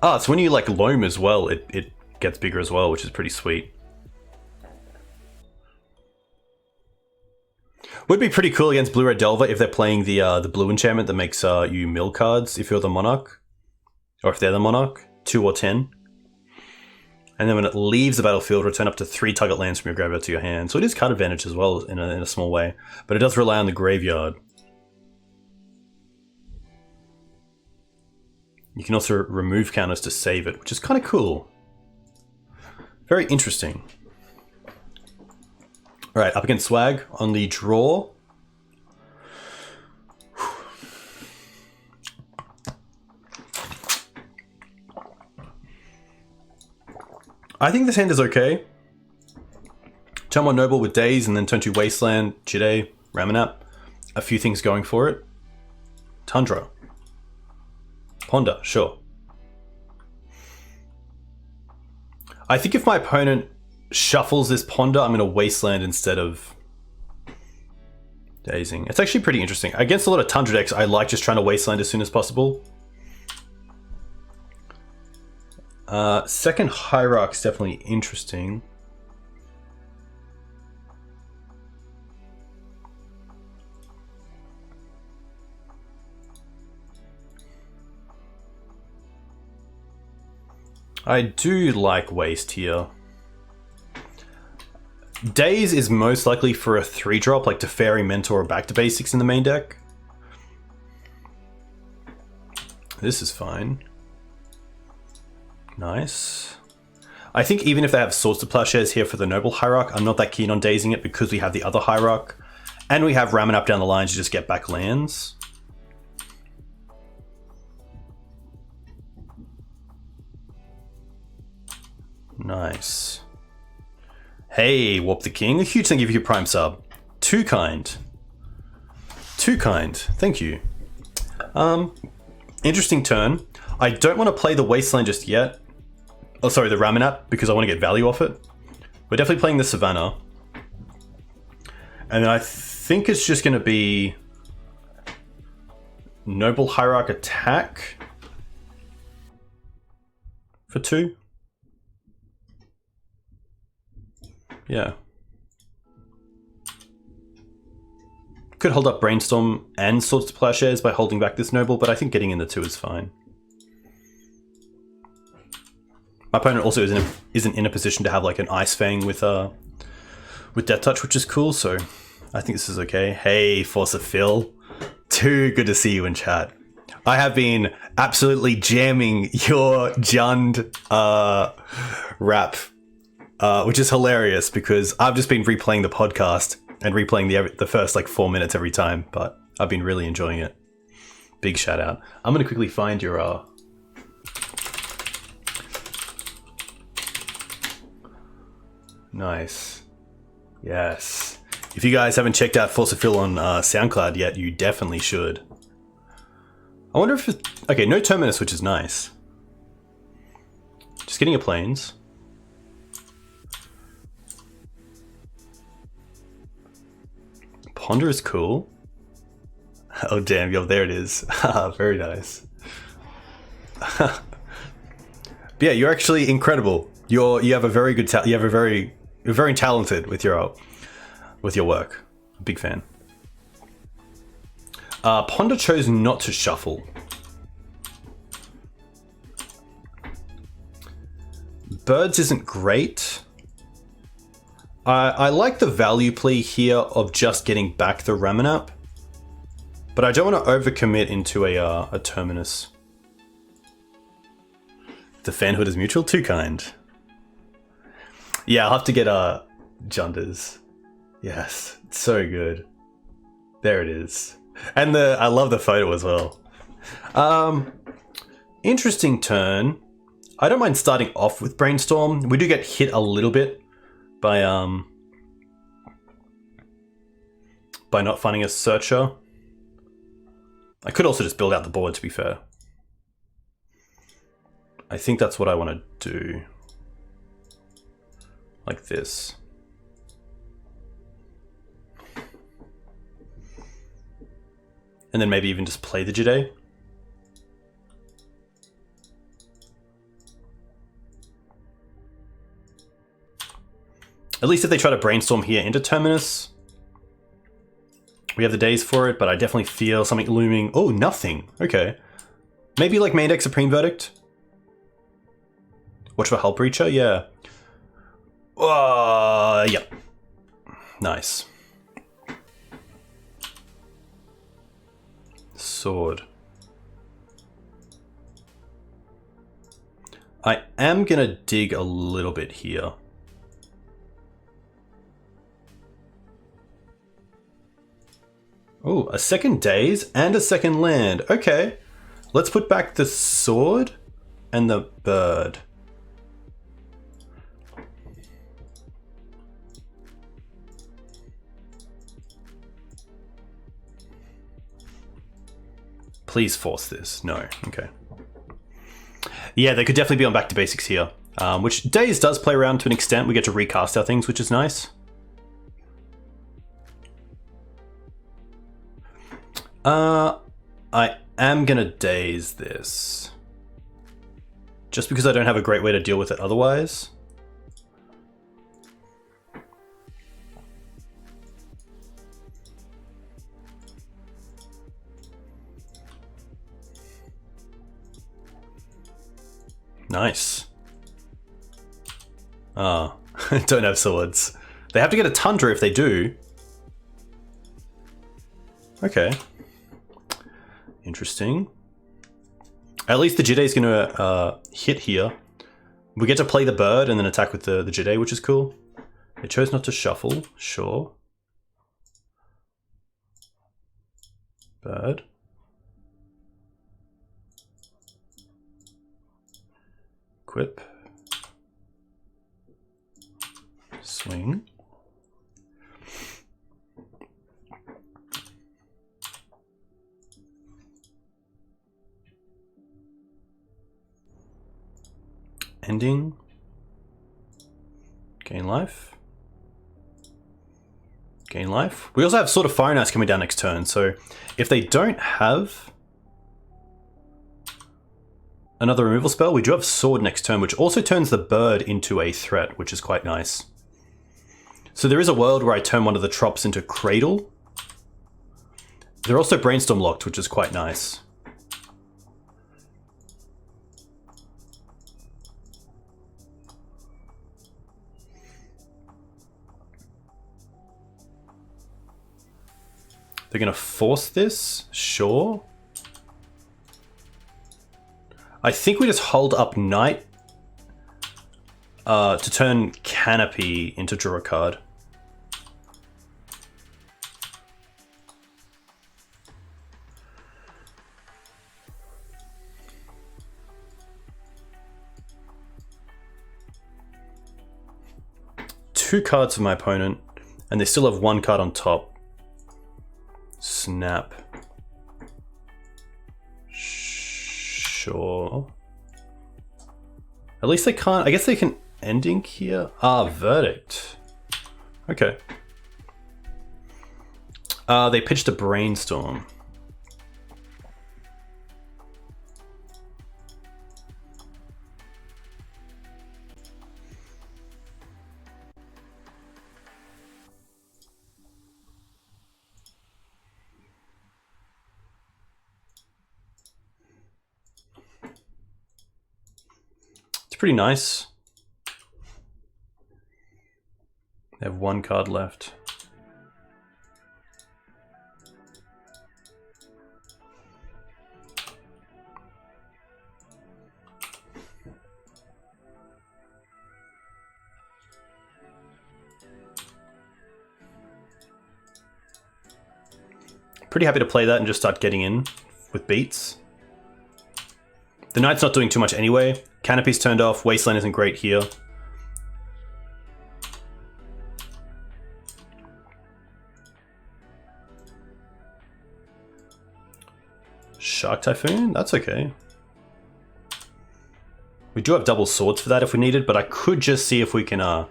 Ah, so when you like loam as well, it gets bigger as well, which is pretty sweet. Would be pretty cool against Blue-Red Delver if they're playing the blue enchantment that makes you mill cards if you're the Monarch. Or if they're the Monarch, 2 or 10. And then when it leaves the battlefield, return up to 3 target lands from your graveyard to your hand. So it is card advantage as well in a small way. But it does rely on the graveyard. You can also remove counters to save it, which is kind of cool. Very interesting. Alright, up against Swag on the draw. I think this hand is okay. Turn 1 Noble with Daze and then turn 2 Wasteland, Jide, Ramanap. A few things going for it. Tundra. Ponder, sure. I think if my opponent shuffles this Ponder, I'm going to Wasteland instead of Dazing. It's actually pretty interesting. Against a lot of Tundra decks, I like just trying to Wasteland as soon as possible. Second Hierarch's definitely interesting. I do like Waste here. Daze is most likely for a 3-drop, like Teferi, Mentor, or Back to Basics in the main deck. This is fine. Nice. I think even if they have Swords to Plowshares here for the Noble Hierarch, I'm not that keen on dazing it because we have the other Hierarch. And we have ramming up down the line to just get back lands. Nice. Hey, Warp the King. A huge thank you for your Prime sub. Too kind. Too kind. Thank you. Interesting turn. I don't want to play the Wasteland just yet. Oh, sorry, the Ramanap, because I want to get value off it. We're definitely playing the Savannah. And then I think it's just going to be Noble Hierarch attack for 2. Yeah. Could hold up Brainstorm and Swords to Plowshares by holding back this Noble, but I think getting in the 2 is fine. My opponent also isn't in a position to have like an Ice Fang with Death Touch, which is cool, so I think this is okay. Hey, Force of Phil. Too good to see you in chat. I have been absolutely jamming your Jund rap, which is hilarious because I've just been replaying the podcast and replaying the first like 4 minutes every time, but I've been really enjoying it. Big shout out. I'm going to quickly find your... Nice. Yes. If you guys haven't checked out Force of Phil on SoundCloud yet, you definitely should. I wonder if it... Okay, no Terminus, which is nice. Just getting a Plains. Ponder is cool. Oh damn, yo, there it is. Very nice. But yeah, you're actually incredible. You have a very good you're very talented with your work. Big fan. Ponder chose not to shuffle. Birds isn't great. I like the value plea here of just getting back the Ramanap, but I don't want to overcommit into a Terminus. The fanhood is mutual, too kind. Yeah, I'll have to get Junders. Yes, it's so good. There it is. And I love the photo as well. Interesting turn. I don't mind starting off with Brainstorm. We do get hit a little bit by not finding a searcher. I could also just build out the board, to be fair. I think that's what I want to do. Like this. And then maybe even just play the Jide. At least if they try to Brainstorm here into Terminus, we have the days for it, but I definitely feel something looming. Oh, nothing. Okay. Maybe like main deck Supreme Verdict. Watch for Hull Breacher, yeah. Yep. Nice. Sword. I am gonna dig a little bit here. Oh, a second daze and a second land. Okay. Let's put back the sword and the bird. Please force this. No. Okay. Yeah, they could definitely be on back to basics here. Which Daze does play around to an extent. We get to recast our things, which is nice. I am gonna Daze this. Just because I don't have a great way to deal with it otherwise. Nice. Ah, don't have swords. They have to get a Tundra if they do. Okay. Interesting. At least the Jide is going to hit here. We get to play the bird and then attack with the Jade, which is cool. They chose not to shuffle, sure. Bird. Equip. Swing. Ending. Gain life. Gain life. We also have Sword of Fire and Ice coming down next turn, so if they don't have another removal spell, we do have Sword next turn, which also turns the bird into a threat, which is quite nice. So there is a world where I turn one of the Trops into Cradle. They're also Brainstorm locked, which is quite nice. They're going to force this? Sure. I think we just hold up Knight to turn Canopy into draw a card. Two cards for my opponent, and they still have one card on top. Snap. Sure. At least they can't. I guess they can ending here. Ah, Verdict. Okay. They pitched a Brainstorm. Pretty nice. They have one card left. Pretty happy to play that and just start getting in with beats. The Knight's not doing too much anyway. Canopy's turned off. Wasteland isn't great here. Shark Typhoon? That's okay. We do have double swords for that if we needed, but I could just see if we can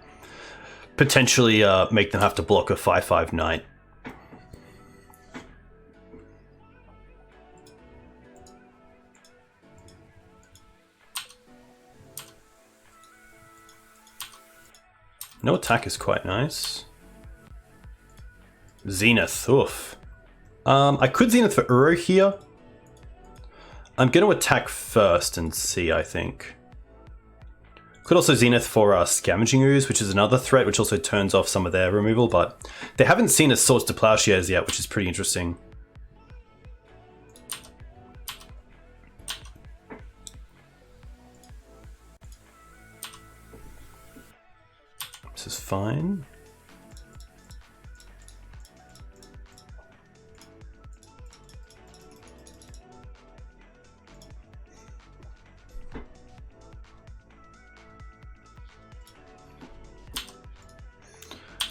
potentially make them have to block a 5/5 Knight. No attack is quite nice. Zenith, oof. I could Zenith for Uro here. I'm going to attack first and see, I think. Could also Zenith for Scavenging Ooze, which is another threat, which also turns off some of their removal, but they haven't seen a Swords to Plowshares yet, which is pretty interesting. This is fine.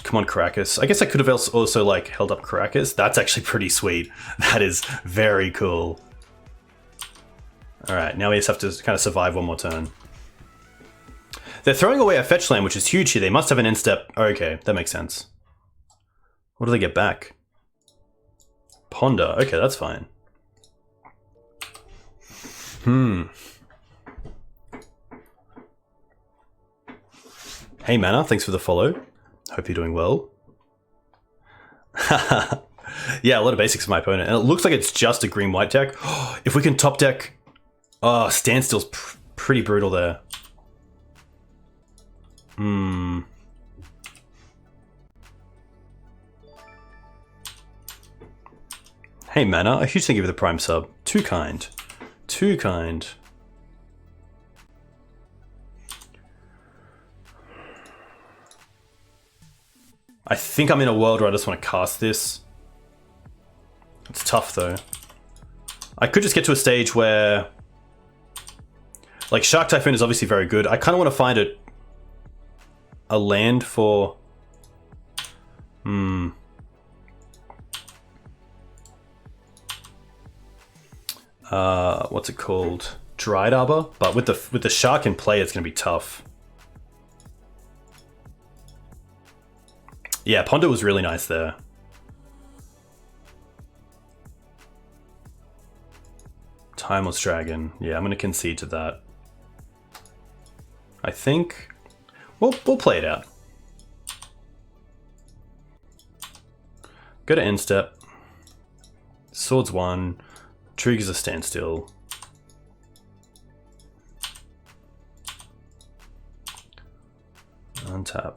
Come on, Caracas. I guess I could have also like held up Caracas. That's actually pretty sweet. That is very cool. All right, now we just have to kind of survive one more turn. They're throwing away a fetch land, which is huge here. They must have an end step. Okay, that makes sense. What do they get back? Ponder. Okay, that's fine. Hey, Mana, thanks for the follow. Hope you're doing well. Yeah, a lot of basics for my opponent. And it looks like it's just a green-white deck. If we can top deck... Oh, Standstill's pretty brutal there. Hey, Mana, a huge thank you for the Prime sub. Too kind. Too kind. I think I'm in a world where I just want to cast this. It's tough though. I could just get to a stage where, like, Shark Typhoon is obviously very good. I kind of want to find a land for... what's it called? Dried Arbor? But with the Shark in play, it's going to be tough. Yeah, Ponder was really nice there. Timeless Dragon. Yeah, I'm going to concede to that. I think we'll play it out. Go to end step. Swords 1. Triggers a standstill. Untap.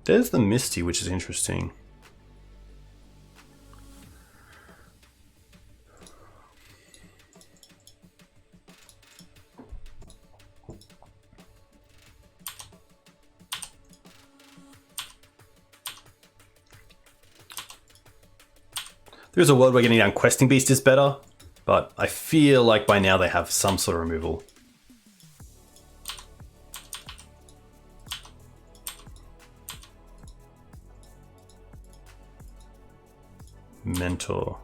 There's the Misty, which is interesting. There's a world where getting down Questing Beast is better, but I feel like by now they have some sort of removal. Mentor.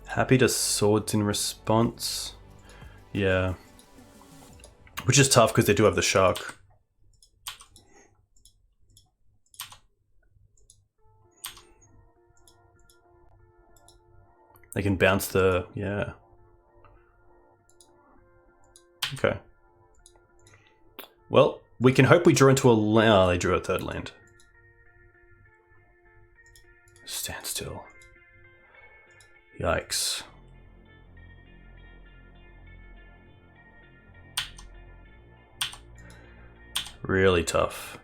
Happy to Swords in response. Yeah. Which is tough because they do have the Shark. They can bounce the... yeah. Okay. Well, we can hope we draw into a land. Oh, they drew a third land. Standstill. Yikes. Really tough.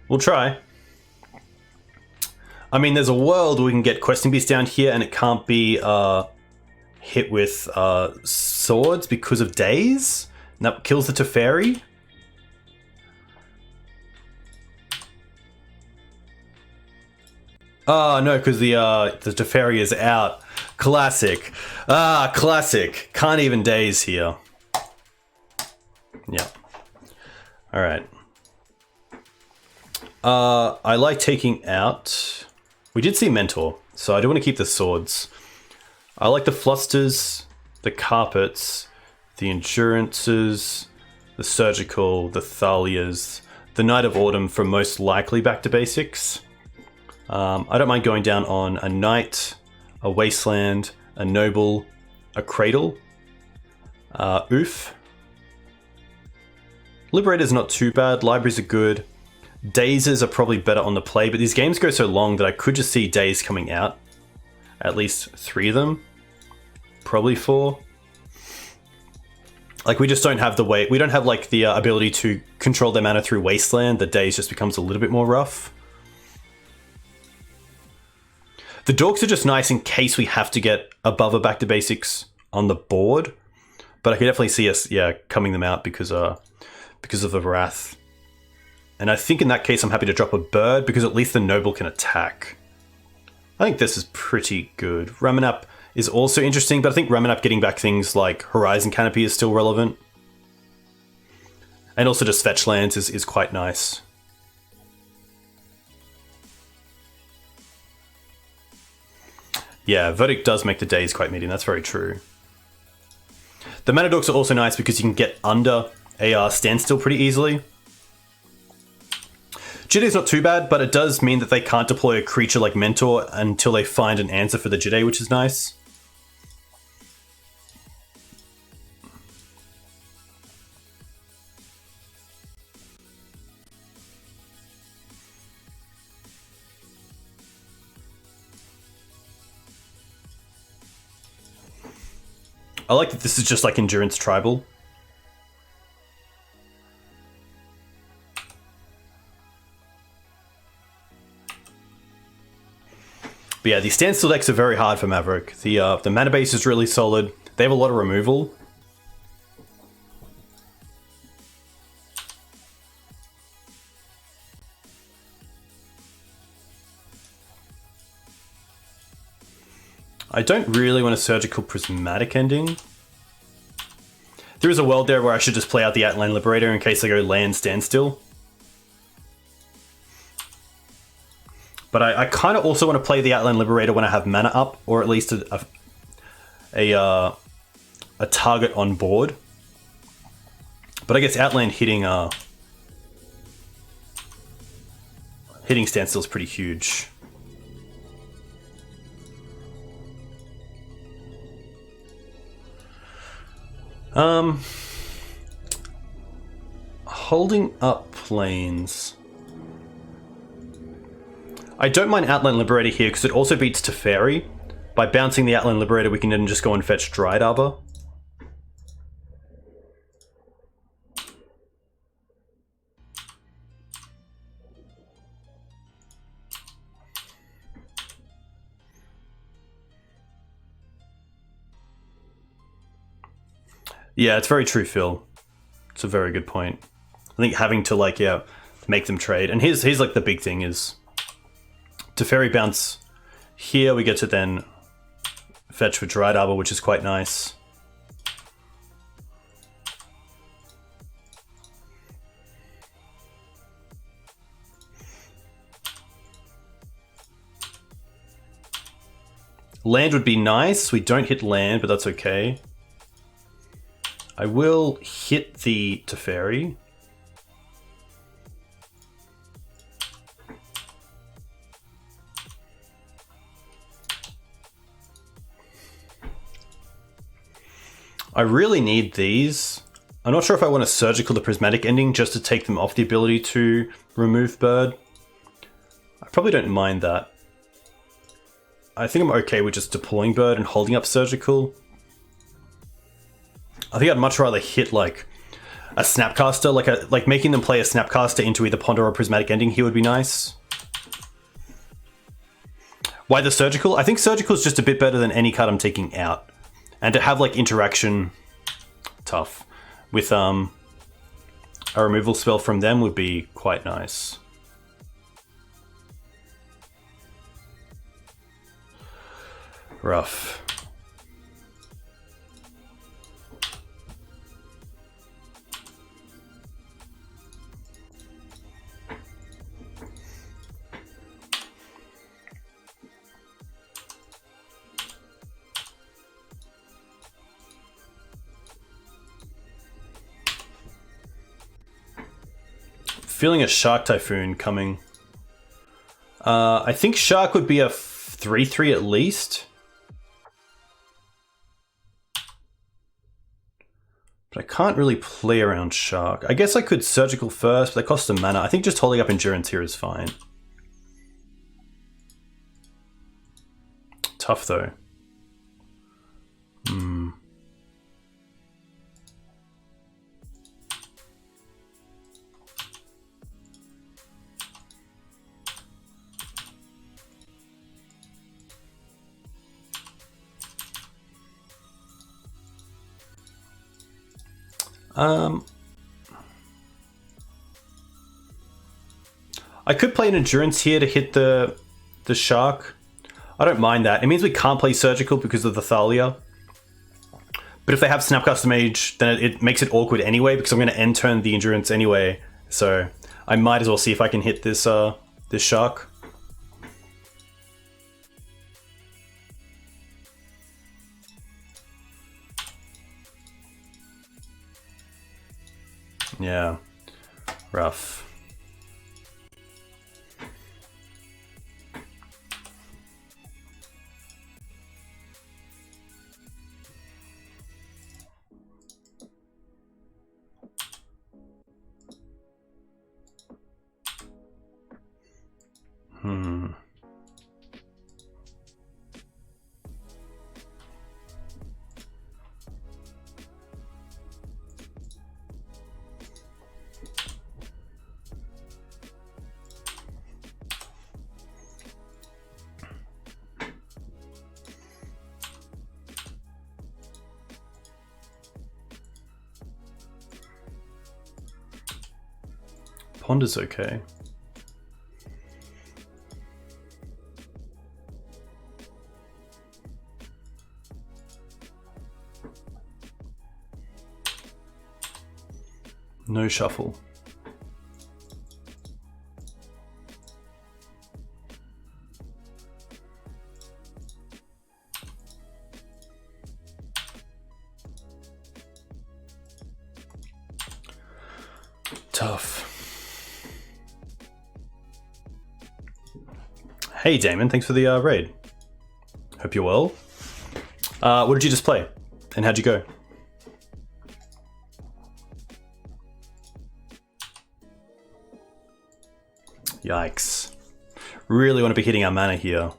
We'll try. I mean, there's a world where we can get Questing Beast down here and it can't be hit with swords because of days. And that kills the Teferi. Oh, no, because the Teferi is out. Classic. Ah, classic. Can't even daze here. Yeah. All right. I like taking out... We did see Mentor, so I do want to keep the swords. I like the Flusters, the Carpets, the Endurances, the Surgical, the Thalias, the Knight of Autumn for most likely back to basics. I don't mind going down on a Knight, a Wasteland, a Noble, a Cradle, Oof. Liberator's not too bad, Libraries are good. Dazes are probably better on the play, but these games go so long that I could just see Daze coming out. At least 3 of them. Probably 4. Like, we just don't have the way... We don't have, like, the ability to control their mana through Wasteland. The Daze just becomes a little bit more rough. The Dorks are just nice in case we have to get above a back to basics on the board. But I can definitely see us, yeah, coming them out because of the Wrath. And I think in that case, I'm happy to drop a bird because at least the Noble can attack. I think this is pretty good. Ramanap is also interesting, but I think Ramanap getting back things like Horizon Canopy is still relevant. And also just fetch lands is quite nice. Yeah, Verdict does make the days quite medium, that's very true. The Mana Dorks are also nice because you can get under a standstill pretty easily. Jidei's not too bad, but it does mean that they can't deploy a creature like Mentor until they find an answer for the Jidei, which is nice. I like that this is just like Endurance Tribal. But yeah, the Standstill decks are very hard for Maverick. The mana base is really solid. They have a lot of removal. I don't really want a Surgical Prismatic Ending. There is a world there where I should just play out the Outland Liberator in case I go land Standstill. But I kind of also want to play the Outland Liberator when I have mana up, or at least a target on board. But I guess Outland hitting Standstill is pretty huge. Holding up planes. I don't mind Outland Liberator here because it also beats Teferi. By bouncing the Outland Liberator, we can then just go and fetch Dried Arbor. Yeah, it's very true, Phil. It's a very good point. I think having to, like, yeah, make them trade. And here's like the big thing is Teferi bounce here, we get to then fetch for Dried Arbor, which is quite nice. Land would be nice. We don't hit land, but that's okay. I will hit the Teferi. I really need these. I'm not sure if I want a Surgical the Prismatic Ending just to take them off the ability to remove bird. I probably don't mind that. I think I'm okay with just deploying bird and holding up Surgical. I think I'd much rather hit like a Snapcaster, like making them play a Snapcaster into either Ponder or Prismatic Ending here would be nice. Why the Surgical? I think Surgical is just a bit better than any card I'm taking out. And to have like interaction, tough, with a removal spell from them would be quite nice. Rough. Feeling a Shark Typhoon coming. I think Shark would be a 3/3 at least. But I can't really play around Shark. I guess I could Surgical first, but that costs some mana. I think just holding up Endurance here is fine. Tough though. I could play an Endurance here to hit the Shark. I don't mind that. It means we can't play Surgical because of the Thalia. But if they have Snapcaster Mage, then it makes it awkward anyway because I'm going to end turn the Endurance anyway. So I might as well see if I can hit this this Shark. Yeah, rough. Ponder's okay. No shuffle. Tough. Hey Damon, thanks for the raid. Hope you're well. What did you just play? And how'd you go? Yikes. Really want to be hitting our mana here.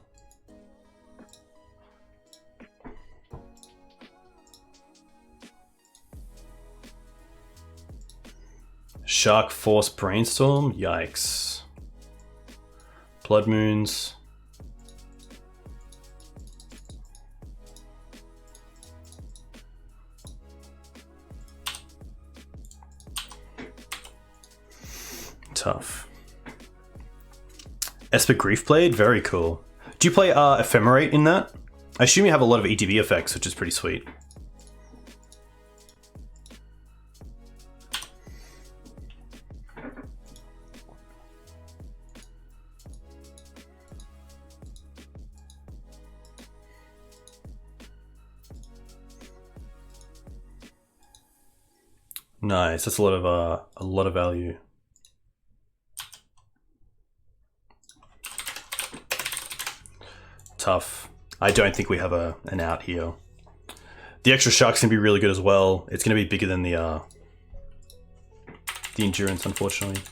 Shark Force Brainstorm? Yikes. Blood Moons. Tough. Esper Griefblade? Very cool. Do you play Ephemerate in that? I assume you have a lot of ETB effects, which is pretty sweet. Nice, that's a lot of value. Tough. I don't think we have an out here. The extra shark's gonna be really good as well. It's gonna be bigger than the endurance, unfortunately.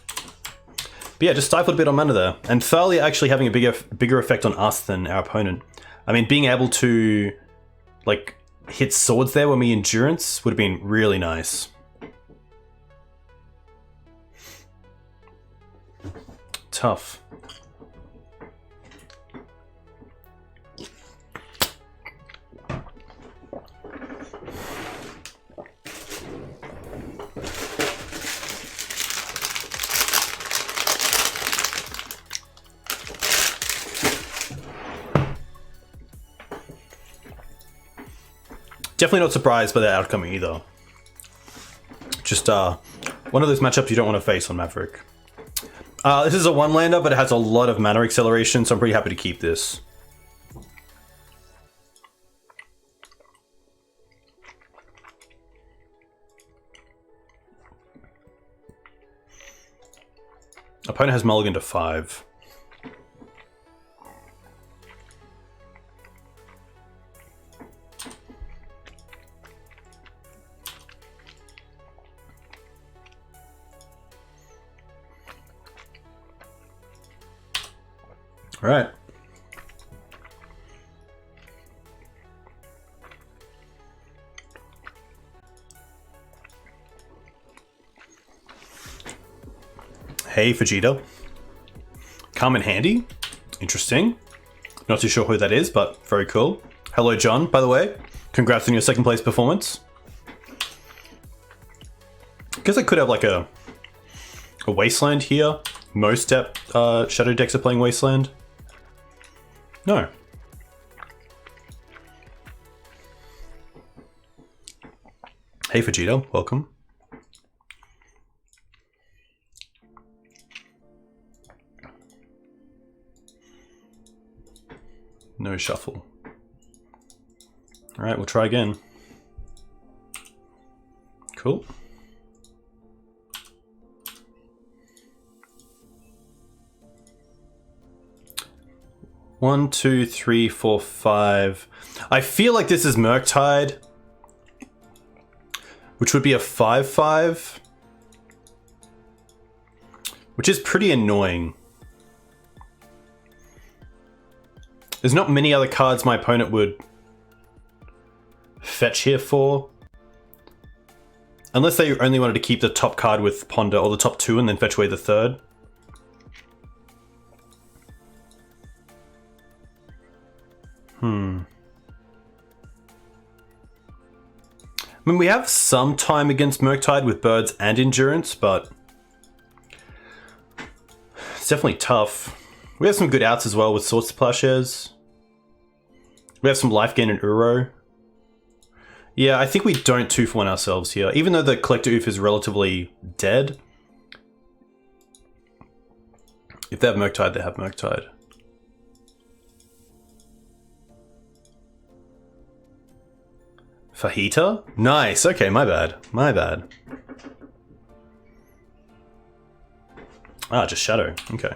But yeah, just stifled a bit on mana there. And Thalia actually having a bigger effect on us than our opponent. I mean, being able to like hit swords there when we endurance would have been really nice. Tough. Definitely not surprised by that outcome either. Just one of those matchups you don't want to face on Maverick. This is a one-lander, but it has a lot of mana acceleration, so I'm pretty happy to keep this. Opponent has mulligan to 5. All right. Hey, Vegeta. Come in handy. Interesting. Not too sure who that is, but very cool. Hello, John, by the way. Congrats on your second place performance. Guess I could have like a Wasteland here. Most Shadow decks are playing Wasteland. No. Hey Vegeta, welcome. No shuffle. Alright, we'll try again. Cool. One, two, three, four, five. I feel like this is Murktide, which would be a 5/5, which is pretty annoying. There's not many other cards my opponent would fetch here for. Unless they only wanted to keep the top card with Ponder, or the top 2 and then fetch away the third. I mean, we have some time against Murktide with birds and endurance, but definitely tough. We have some good outs as well with Swords to Plowshares. We have some life gain in Uro. Yeah, I think we don't 2-for-1 ourselves here. Even though the Collector Oof is relatively dead. If they have Murktide, they have Murktide. Fajita? Nice, okay, my bad. My bad. Ah, just Shadow, okay.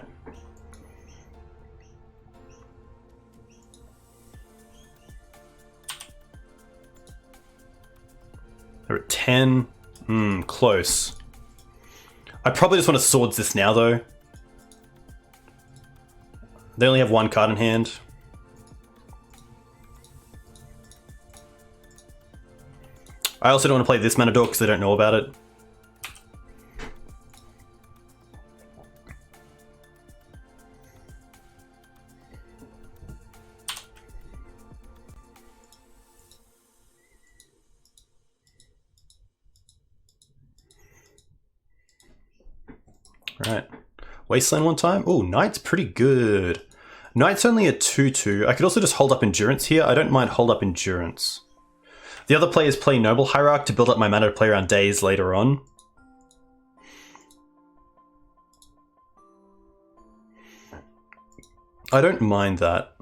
They're at 10. Close. I probably just want to Swords this now, though. They only have one card in hand. I also don't want to play this mana dork because they don't know about it. Right. Wasteland one time. Oh, Knight's pretty good. Knight's only a 2/2. I could also just hold up Endurance here. I don't mind hold up Endurance. The other players play Noble Hierarch to build up my mana to play around days later on. I don't mind that.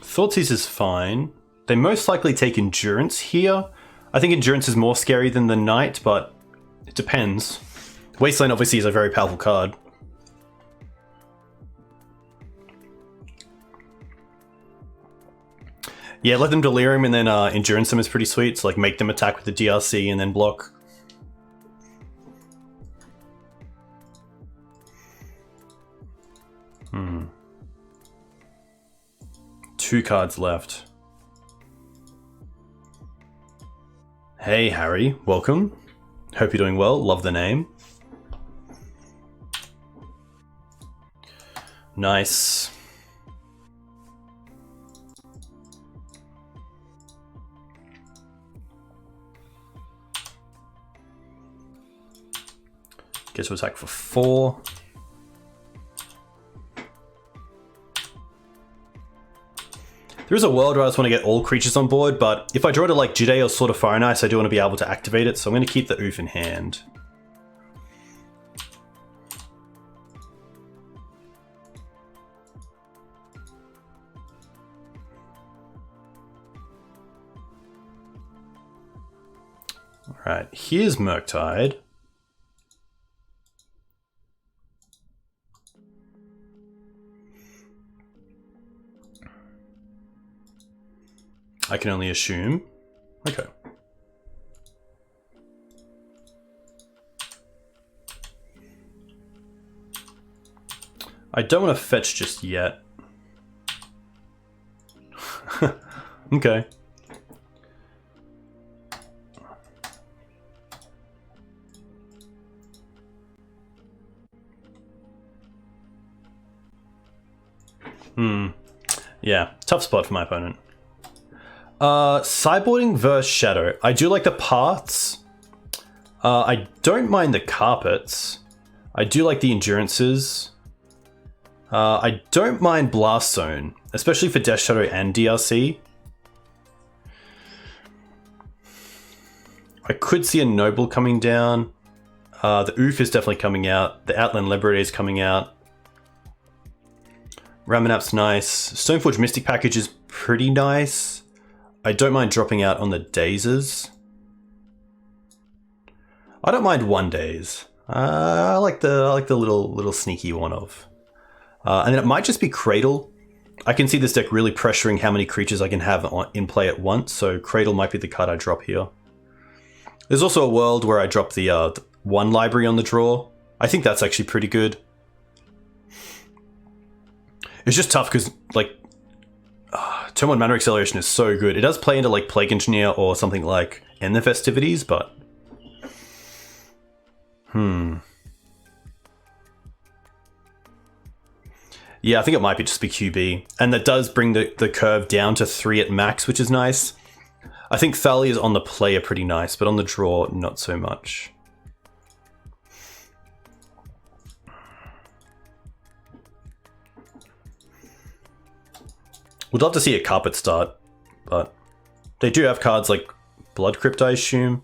Thoughtseize is fine. They most likely take Endurance here. I think Endurance is more scary than the Knight, but it depends. Wasteland obviously is a very powerful card. Yeah, let them Delirium and then Endurance them is pretty sweet. So like make them attack with the DRC and then block. Two cards left. Hey Harry, welcome. Hope you're doing well, love the name. Nice. Gets to attack for 4. There is a world where I just want to get all creatures on board, but if I draw to like Jide or Sword of Fire and Ice, I do want to be able to activate it, so I'm going to keep the Oof in hand. Alright, here's Murktide. I can only assume. Okay. I don't want to fetch just yet. Okay. Yeah, tough spot for my opponent. Sideboarding versus Shadow. I do like the paths. I don't mind the carpets. I do like the endurances. I don't mind Blast Zone, especially for Death Shadow and DRC. I could see a Noble coming down. The Oof is definitely coming out. The Outland Liberator is coming out. Ramanap's nice. Stoneforge Mystic Package is pretty nice. I don't mind dropping out on the Dazes. I don't mind 1-days. I like the little sneaky one-off. And then it might just be Cradle. I can see this deck really pressuring how many creatures I can have in play at once, so Cradle might be the card I drop here. There's also a world where I drop the one library on the draw. I think that's actually pretty good. It's just tough because, like, Turn 1 Mana Acceleration is so good. It does play into, like, Plague Engineer or something like End the Festivities, but... Yeah, I think it might be just be QB. And that does bring the curve down to 3 at max, which is nice. I think Thalia is on the player pretty nice, but on the draw, not so much. Would love to see a Carpet start, but they do have cards like Blood Crypt, I assume.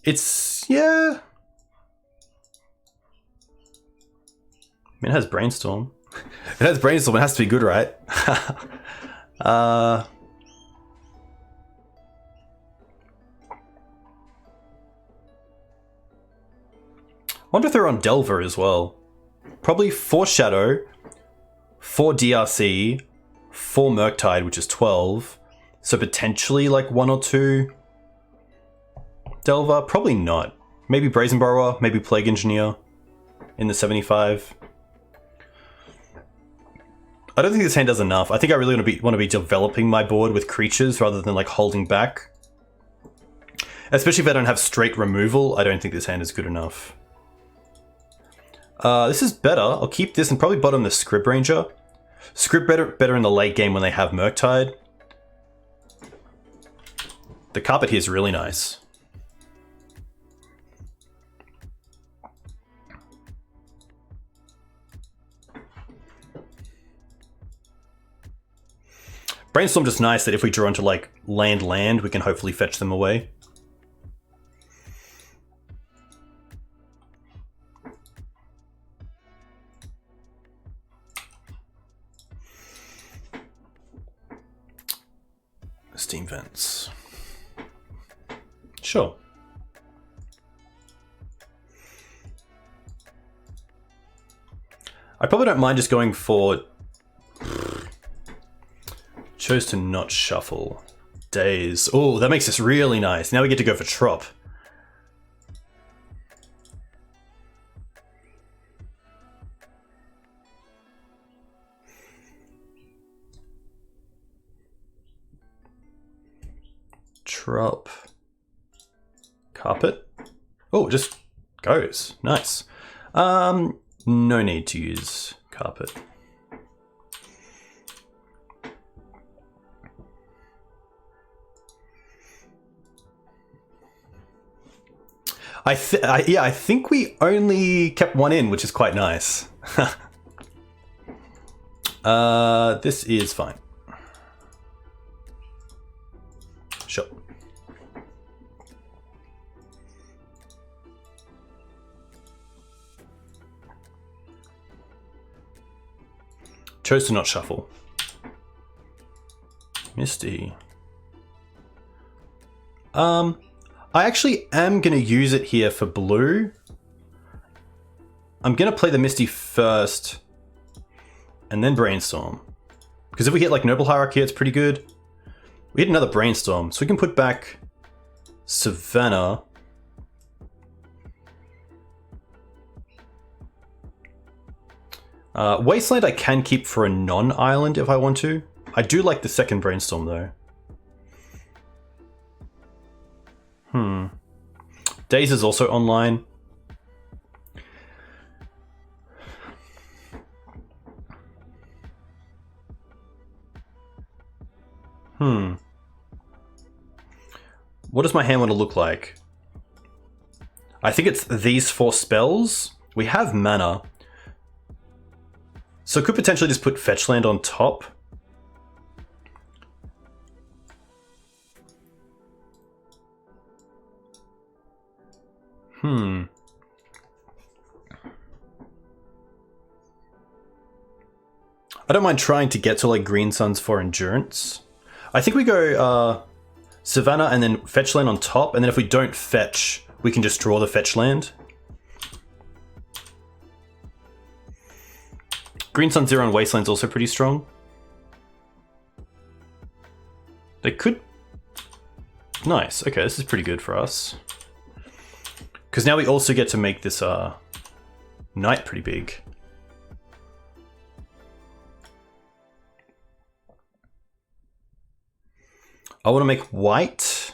It's, yeah. I mean, it has Brainstorm. It has Brainstorm, it has to be good, right? Wonder if they're on Delver as well. Probably 4 Shadow, 4 DRC, 4 Murktide, which is 12. So potentially like 1 or 2 Delver. Probably not. Maybe Brazen Borrower, maybe Plague Engineer in the 75. I don't think this hand does enough. I think I really want to be developing my board with creatures rather than like holding back. Especially if I don't have straight removal, I don't think this hand is good enough. This is better. I'll keep this and probably bottom the Scrib Ranger. Scrib better in the late game when they have Murktide. The carpet here is really nice. Brainstorm just nice that if we draw into like land, we can hopefully fetch them away. Steam Vents. Sure. I probably don't mind just going for... Chose to not shuffle. Daze. Oh, that makes this really nice. Now we get to go for Trop. Trop. Carpet. Oh, it just goes. Nice. No need to use carpet. I think we only kept one in, which is quite nice. This is fine. Sure. Chose to not shuffle. Misty. I actually am going to use it here for blue. I'm going to play the Misty first and then Brainstorm. Because if we hit like Noble Hierarchy, it's pretty good. We hit another Brainstorm, so we can put back Savannah. Wasteland I can keep for a non-island if I want to. I do like the second Brainstorm though. Daze is also online. What does my hand want to look like? I think it's these 4 spells. We have mana. So could potentially just put Fetchland on top. I don't mind trying to get to like Green Suns for Endurance. I think we go Savannah and then Fetchland on top, and then if we don't fetch, we can just draw the Fetchland. Green Sun Zero and Wasteland's also pretty strong. They could... Nice. Okay, this is pretty good for us. Because now we also get to make this Knight pretty big. I want to make white.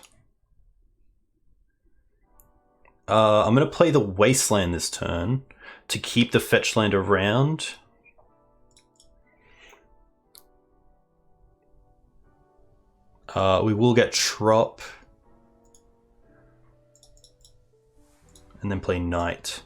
I'm going to play the Wasteland this turn to keep the fetch land around. We will get Trop. And then play Knight.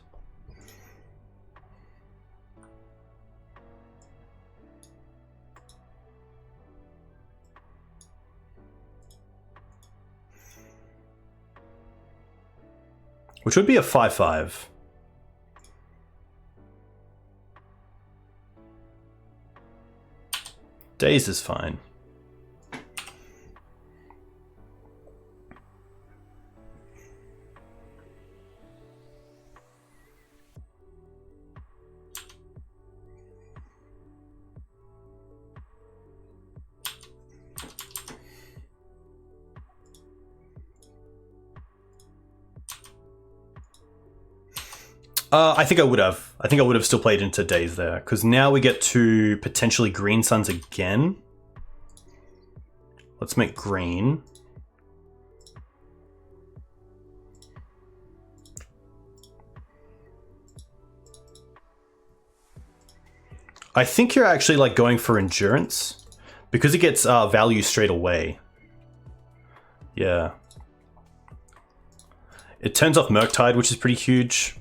Which would be a 5/5. Dazed is fine. I think I would have. I think I would have still played into Daze there, because now we get to potentially Green Suns again. Let's make green. I think you're actually like going for endurance, because it gets value straight away. Yeah. It turns off Murktide, which is pretty huge.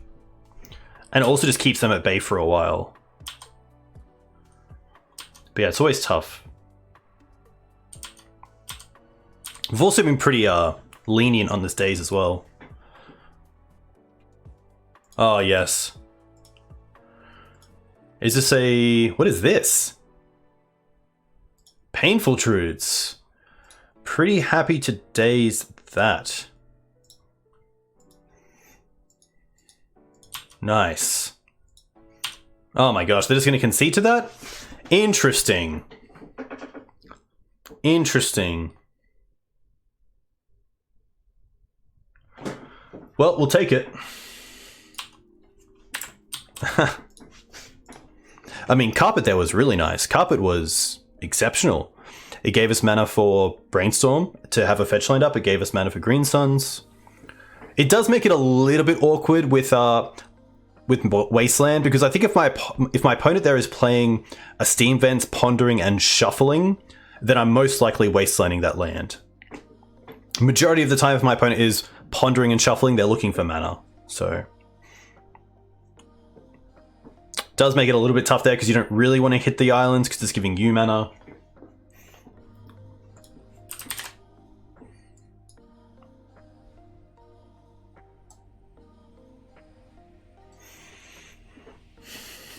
And it also just keeps them at bay for a while. But yeah, it's always tough. We've also been pretty lenient on this Daze as well. Oh, yes. Is this a... What is this? Painful Truths. Pretty happy to Daze that. Nice. Oh my gosh, they're just going to concede to that? Interesting. Interesting. Well, we'll take it. I mean, Carpet there was really nice. Carpet was exceptional. It gave us mana for Brainstorm to have a fetch lined up. It gave us mana for Green Suns. It does make it a little bit awkward with Wasteland, because I think if my opponent there is playing a Steam Vents, Pondering, and Shuffling, then I'm most likely Wastelanding that land. Majority of the time, if my opponent is Pondering and Shuffling, they're looking for mana. So does make it a little bit tough there, because you don't really want to hit the islands because it's giving you mana.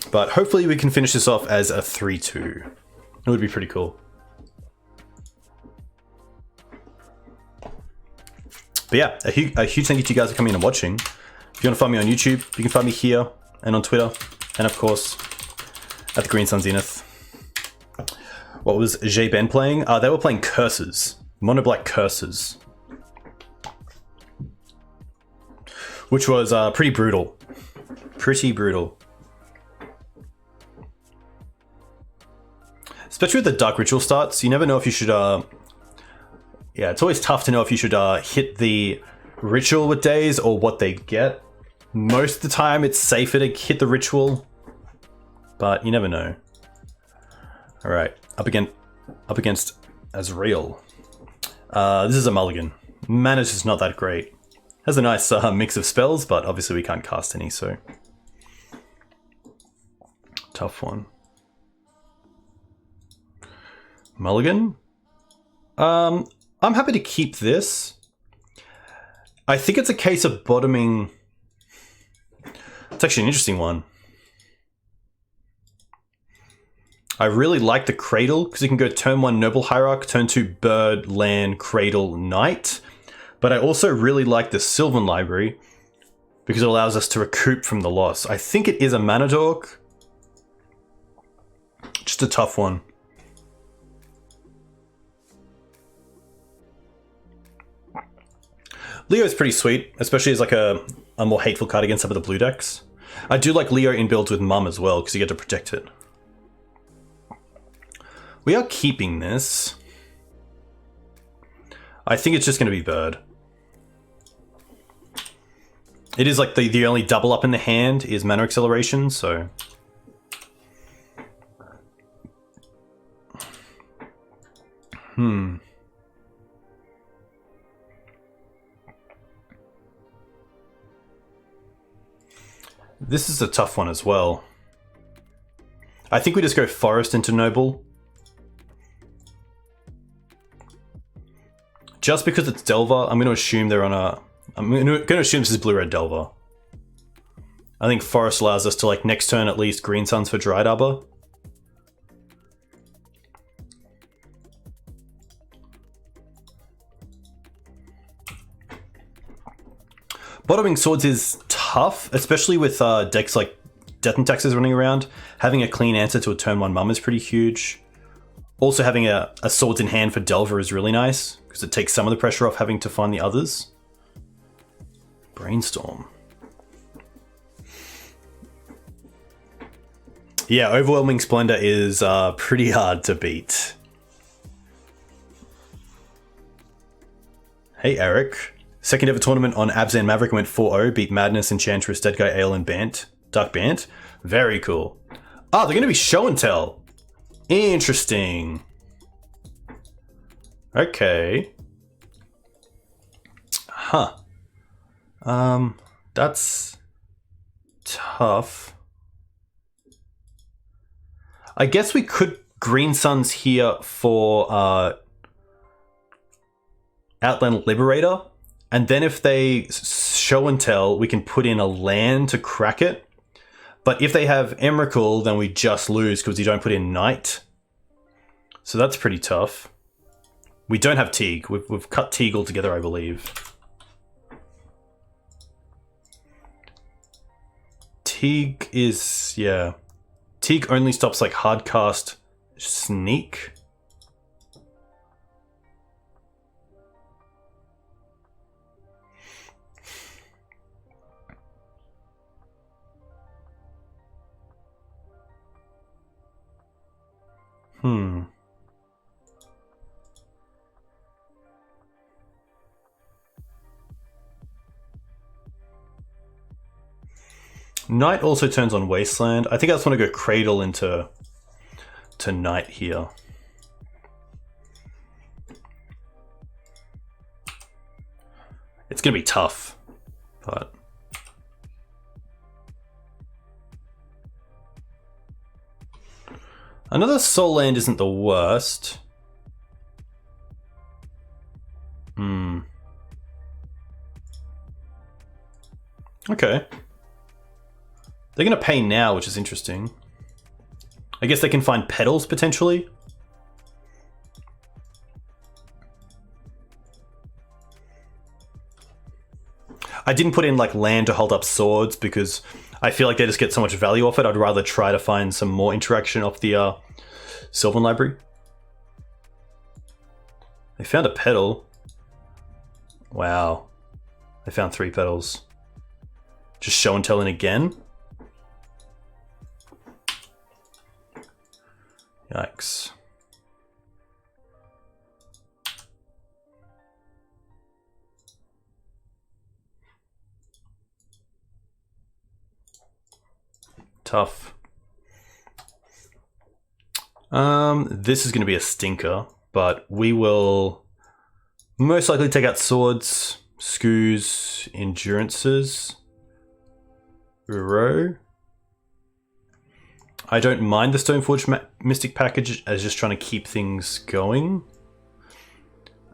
But hopefully we can finish this off as a 3-2. It would be pretty cool. But yeah, a huge thank you to you guys for coming in and watching. If you want to find me on YouTube, you can find me here and on Twitter. And of course, at the Green Sun Zenith. What was J Ben playing? They were playing Curses. Mono Black Curses. Which was pretty brutal. Pretty brutal. Especially with the Dark Ritual starts, you never know if you should, yeah, it's always tough to know if you should hit the Ritual with Daze or what they get. Most of the time it's safer to hit the Ritual, but you never know. Alright, up against Azrael. This is a mulligan. Mana's just not that great. Has a nice mix of spells, but obviously we can't cast any, so... Tough one. Mulligan? I'm happy to keep this. I think it's a case of bottoming... It's actually an interesting one. I really like the Cradle, because you can go turn 1 Noble Hierarch, turn 2 Bird, Land, Cradle, Knight. But I also really like the Sylvan Library, because it allows us to recoup from the loss. I think it is a mana dork. Just a tough one. Leo is pretty sweet, especially as like a more hateful card against some of the blue decks. I do like Leo in builds with Mum as well, because you get to protect it. We are keeping this. I think it's just going to be Bird. It is like the only double up in the hand is Mana Acceleration, so... This is a tough one as well. I think we just go Forest into Noble. Just because it's Delver, I'm going to assume they're on a... I'm going to assume this is Blue-Red Delver. I think Forest allows us to, like, next turn at least Green Suns for Dryad Arbor. Bottoming Swords is tough, especially with decks like Death and Taxes running around. Having a clean answer to a turn 1 Mum is pretty huge. Also having a Swords in hand for Delver is really nice, because it takes some of the pressure off having to find the others. Brainstorm. Yeah, Overwhelming Splendor is pretty hard to beat. Hey Eric. Second ever tournament on Outland Maverick went 4-0, beat Madness, Enchantress, Dead Guy, Ale, and BANT. Dark BANT. Very cool. Ah, they're going to be show and tell. Interesting. Okay. Huh. That's tough. I guess we could Green Suns here for Outland Liberator. And then if they show and tell, we can put in a land to crack it. But if they have Emrakul, then we just lose because you don't put in Knight. So that's pretty tough. We don't have Teeg. We've cut Teeg altogether, I believe. Teeg is... yeah. Teeg only stops like hardcast Sneak. Knight also turns on Wasteland. I think I just want to go Cradle into Knight here. It's going to be tough, but... Another Soul Land isn't the worst. Okay. They're going to pay now, which is interesting. I guess they can find Petals, potentially. I didn't put in, like, land to hold up swords, because I feel like they just get so much value off it. I'd rather try to find some more interaction off the Sylvan Library. They found a Petal. Wow. They found 3 Petals. Just show and tell in again? Yikes. Tough. This is going to be a stinker, but we will most likely take out swords, scoos, endurances. Uro. I don't mind the Stoneforge Mystic package as just trying to keep things going.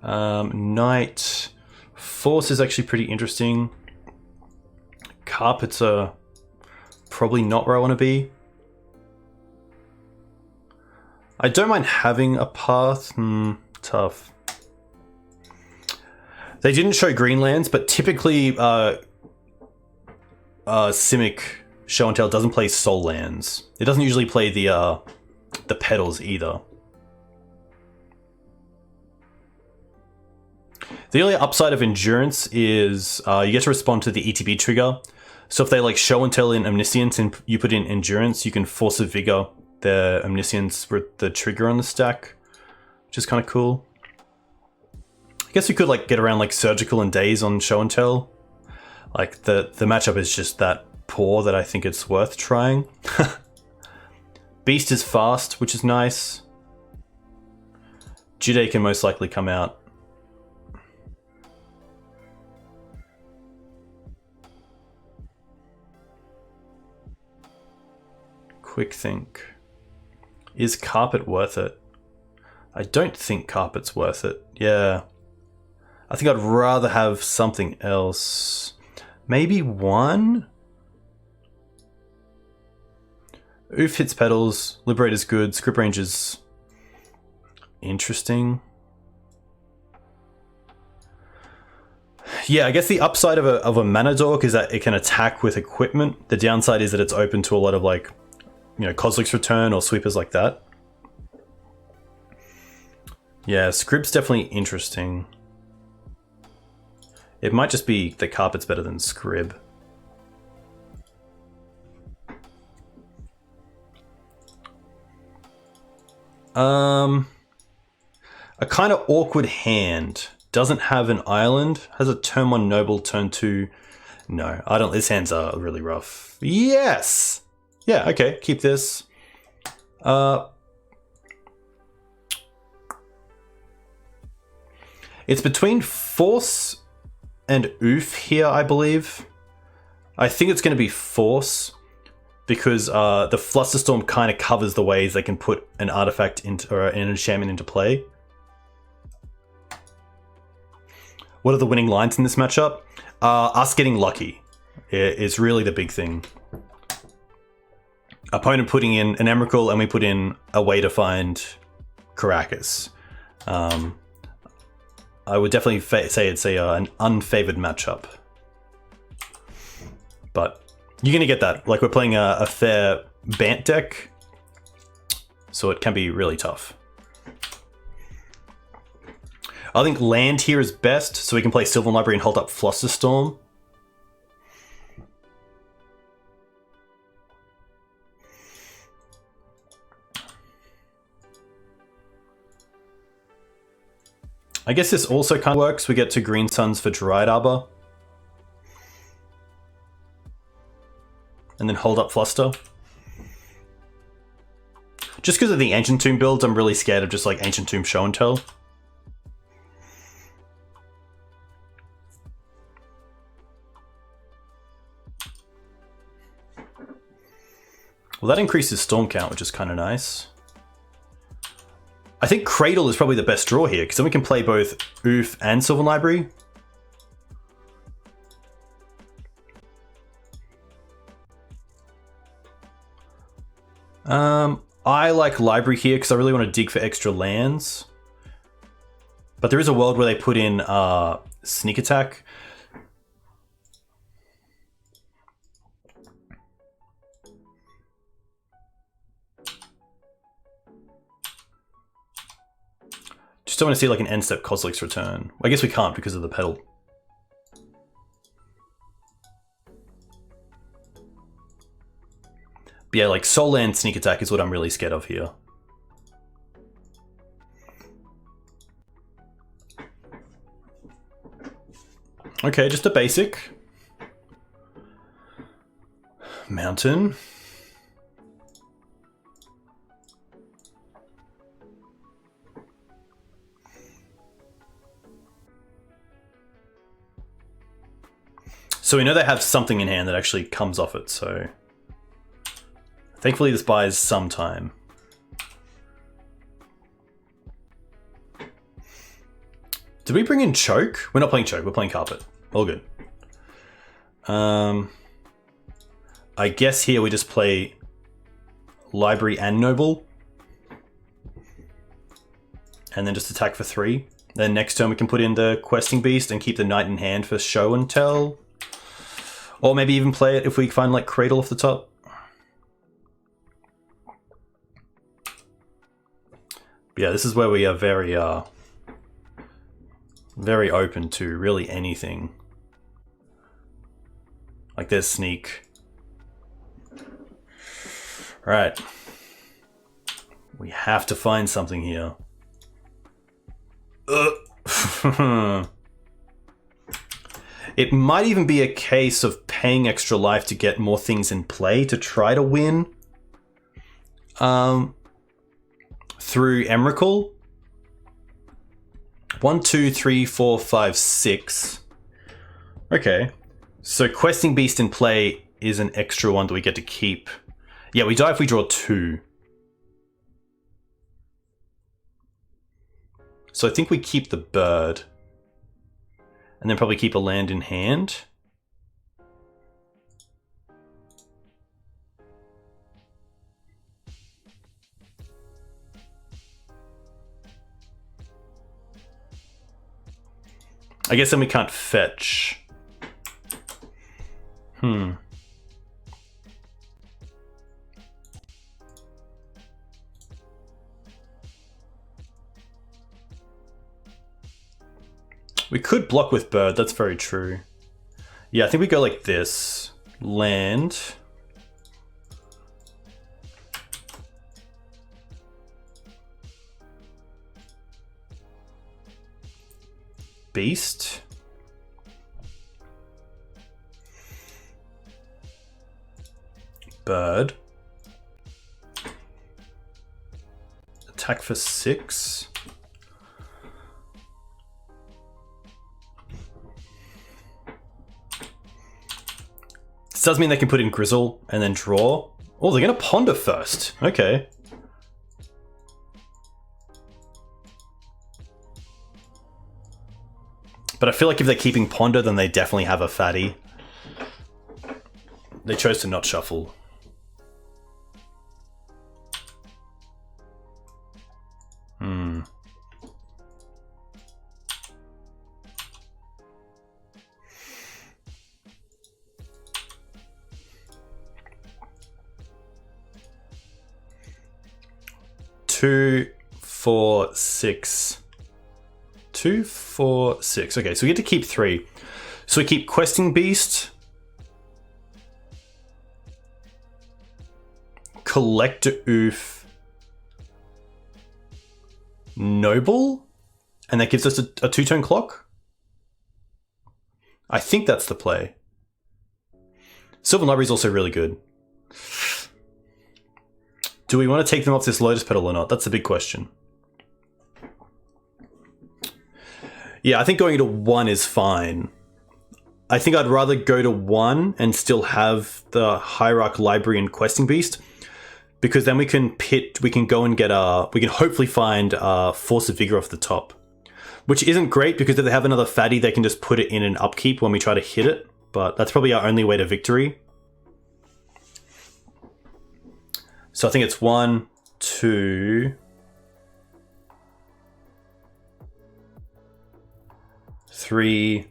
Knight. Force is actually pretty interesting. Carpets are probably not where I want to be. I don't mind having a path. Tough. They didn't show Greenlands, but typically Simic Show and Tell doesn't play Soul Lands. It doesn't usually play the the petals either. The only upside of Endurance is you get to respond to the ETB trigger. So if they like show and tell in Omniscience and you put in Endurance, you can Force of Vigor the Omniscience with the trigger on the stack, which is kind of cool. I guess we could like get around like Surgical and Daze on show and tell. Like the matchup is just that poor that I think it's worth trying. Beast is fast, which is nice. Jide can most likely come out. Quick think. Is Carpet worth it? I don't think Carpet's worth it. Yeah. I think I'd rather have something else. Maybe one? Oof hits petals. Liberator's good. Script range is interesting. Yeah, I guess the upside of a mana dork is that it can attack with equipment. The downside is that it's open to a lot of like, you know, Kozilek's Return or sweepers like that. Yeah, Scrib's definitely interesting. It might just be the Carpet's better than Scrib. A kind of awkward hand. Doesn't have an island. Has a turn 1 noble, turn 2. No, I don't. These hands are really rough. Yes! Yeah, okay, keep this. It's between Force and Oof here, I believe. I think it's going to be Force because the Flusterstorm kind of covers the ways they can put an artifact into or an enchantment into play. What are the winning lines in this matchup? Us getting lucky is really the big thing. Opponent putting in an Emrakul and we put in a way to find Karakas. I would definitely say it's an unfavored matchup. But you're going to get that. Like, we're playing a fair BANT deck, so it can be really tough. I think land here is best, so we can play Sylvan Library and hold up Flusterstorm. I guess this also kind of works. We get 2 Green Suns for Dryad Arbor. And then hold up Fluster. Just because of the Ancient Tomb builds, I'm really scared of just like Ancient Tomb Show and Tell. Well, that increases Storm count, which is kind of nice. I think Cradle is probably the best draw here, because then we can play both Oof and Sylvan Library. I like Library here, because I really want to dig for extra lands. But there is a world where they put in Sneak Attack. Just don't want to see like an end step Kozilek's Return. I guess we can't because of the pedal. But yeah, like Soul Land Sneak Attack is what I'm really scared of here. Okay, just a basic. Mountain. So we know they have something in hand that actually comes off it, so... Thankfully this buys some time. Did we bring in Choke? We're not playing Choke, we're playing Carpet. All good. I guess here we just play Library and Noble. And then just attack for 3. Then next turn we can put in the Questing Beast and keep the Knight in hand for Show and Tell. Or maybe even play it if we find like Cradle off the top. Yeah, this is where we are very open to really anything. Like there's sneak. Right. We have to find something here. It might even be a case of paying extra life to get more things in play to try to win. Through Emrakul. 1, 2, 3, 4, 5, 6. Okay. So Questing Beast in play is an extra one that we get to keep. Yeah, we die if we draw 2. So I think we keep the bird. And then probably keep a land in hand. I guess then we can't fetch. We could block with bird, that's very true. Yeah, I think we go like this. Land. Beast. Bird. Attack for 6. This does mean they can put in Grizzle and then draw. Oh, they're going to ponder first. Okay. But I feel like if they're keeping Ponder, then they definitely have a fatty. They chose to not shuffle. Two, 4, 6. 2, 4, 6. Okay, so we get to keep 3. So we keep Questing Beast, Collector Oof, Noble, and that gives us a 2-turn clock. I think that's the play. Sylvan Library is also really good. Do we want to take them off this Lotus Petal or not? That's a big question. Yeah, I think going to 1 is fine. I think I'd rather go to 1 and still have the Hierarch Library and Questing Beast, because then we can go and get we can hopefully find Force of Vigor off the top, which isn't great because if they have another fatty, they can just put it in an upkeep when we try to hit it, but that's probably our only way to victory. So I think it's 1, 2, 3,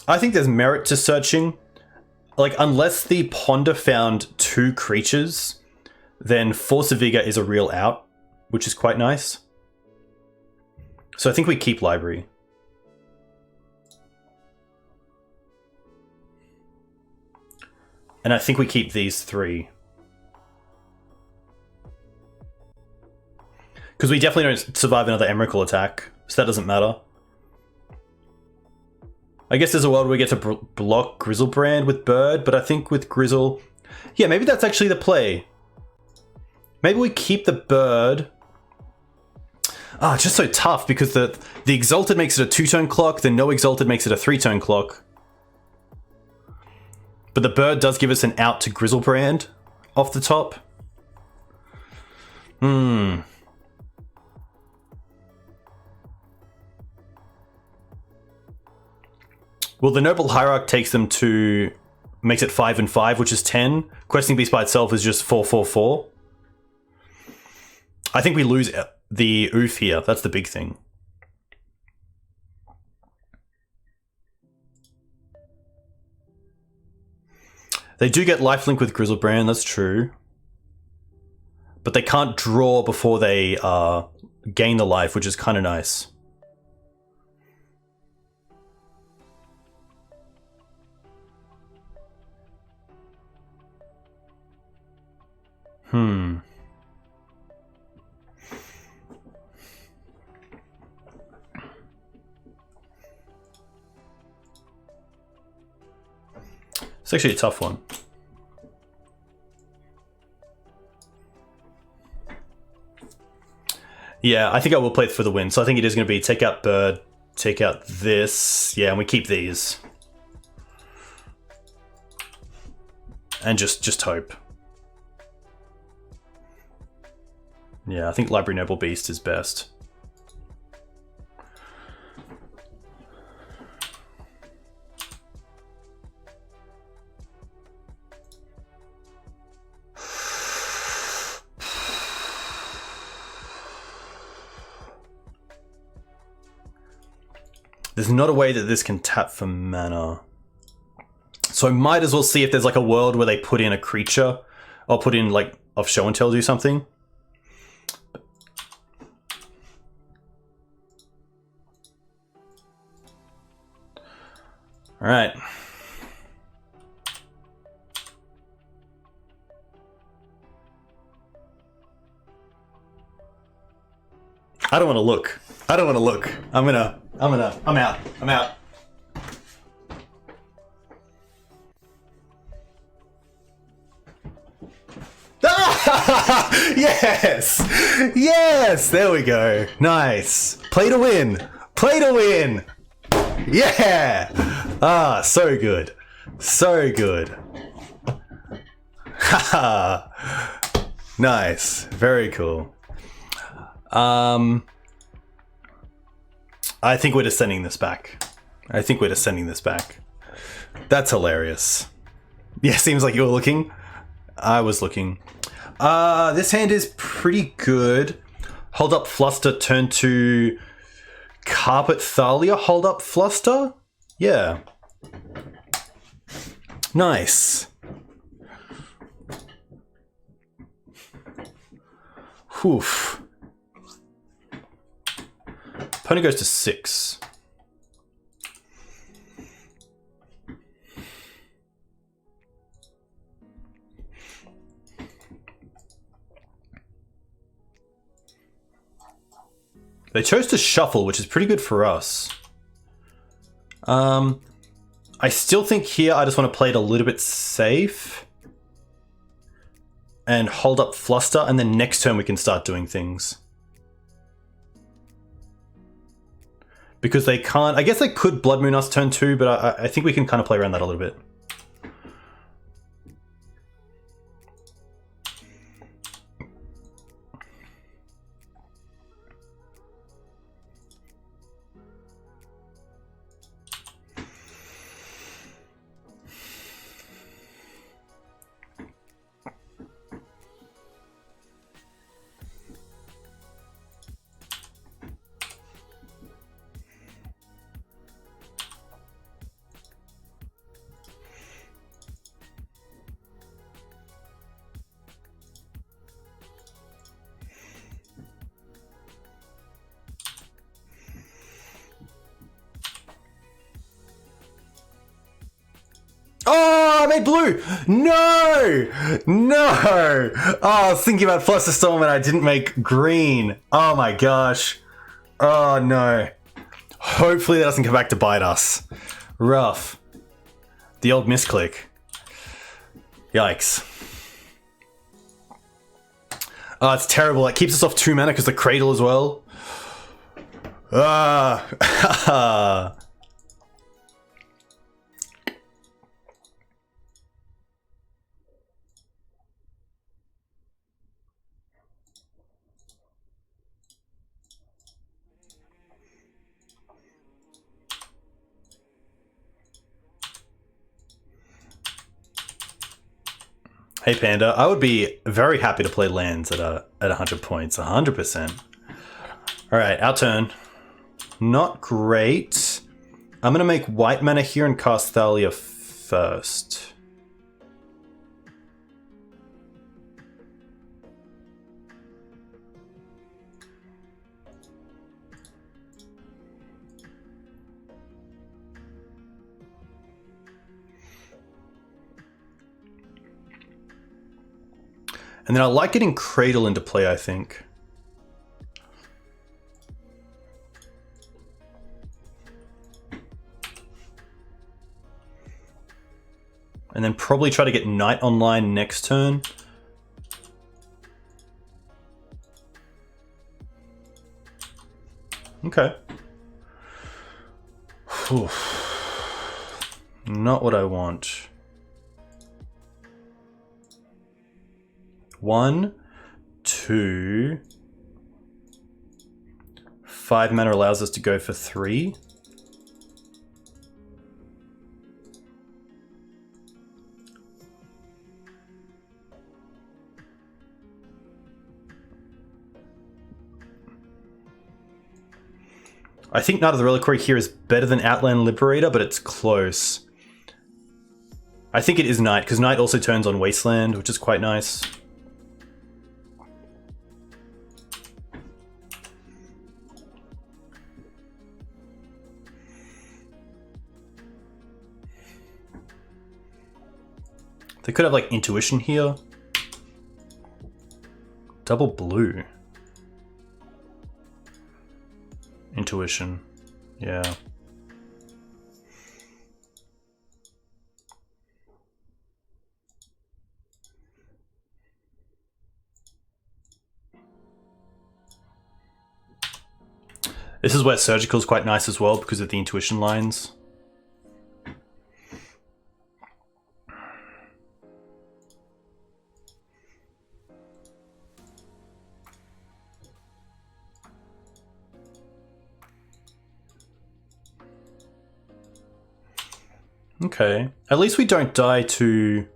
'I think there's merit to searching. Like, unless the Ponder found 2 creatures, then Force of Vigor is a real out, which is quite nice. So I think we keep Library. And I think we keep these 3. Because we definitely don't survive another Emrakul attack, so that doesn't matter. I guess there's a world where we get to block Grizzlebrand with Bird, but I think with Grizzle... Yeah, maybe that's actually the play. Maybe we keep the Bird... it's just so tough because the Exalted makes it a 2-turn clock, the No Exalted makes it a 3-turn clock. But the Bird does give us an out to Grizzlebrand off the top. Well, the Noble Hierarch takes them to... makes it 5 and 5, which is 10. Questing Beast by itself is just 4, 4, 4. I think we lose the Oof here. That's the big thing. They do get lifelink with Grizzlebrand, that's true. But they can't draw before they gain the life, which is kind of nice. It's actually a tough one. Yeah, I think I will play it for the win. So I think it is going to be take out Bird, take out this. Yeah, and we keep these. And just hope. Yeah, I think Library Noble Beast is best. There's not a way that this can tap for mana. So I might as well see if there's like a world where they put in a creature or put in like of Show and Tell do something. All right. I don't want to look. I don't want to look. I'm out. I'm out. Ah! Yes! Yes! There we go. Nice. Play to win. Play to win. Yeah! Ah, so good. So good. Haha. Nice. Very cool. I think we're just sending this back. That's hilarious. Yeah, seems like you were looking. I was looking. This hand is pretty good. Hold up Fluster, turn to Carpet Thalia, hold up Fluster? Yeah. Nice. Oof. Opponent goes to 6. They chose to shuffle, which is pretty good for us. I still think here I just want to play it a little bit safe. And hold up Fluster, and then next turn we can start doing things. Because they can't... I guess they could Blood Moon us turn 2, but I think we can kind of play around that a little bit. Oh, I made blue! No! No! Oh, I was thinking about Flusterstorm and I didn't make green. Oh my gosh. Oh no. Hopefully that doesn't come back to bite us. Rough. The old misclick. Yikes. Oh, it's terrible. It keeps us off 2 mana because the Cradle as well. Ah. Hey Panda, I would be very happy to play lands at 100 points, 100%. All right, our turn. Not great. I'm gonna make white mana here and cast Thalia first. And then I like getting Cradle into play, I think. And then probably try to get Knight online next turn. Okay. Whew. Not what I want. 1, 2. 5 mana allows us to go for 3. I think Knight of the Reliquary here is better than Outland Liberator, but it's close. I think it is Knight, because Knight also turns on Wasteland, which is quite nice. They could have like Intuition here. Double blue. Intuition. Yeah. This is where Surgical is quite nice as well because of the Intuition lines. Okay. At least we don't die to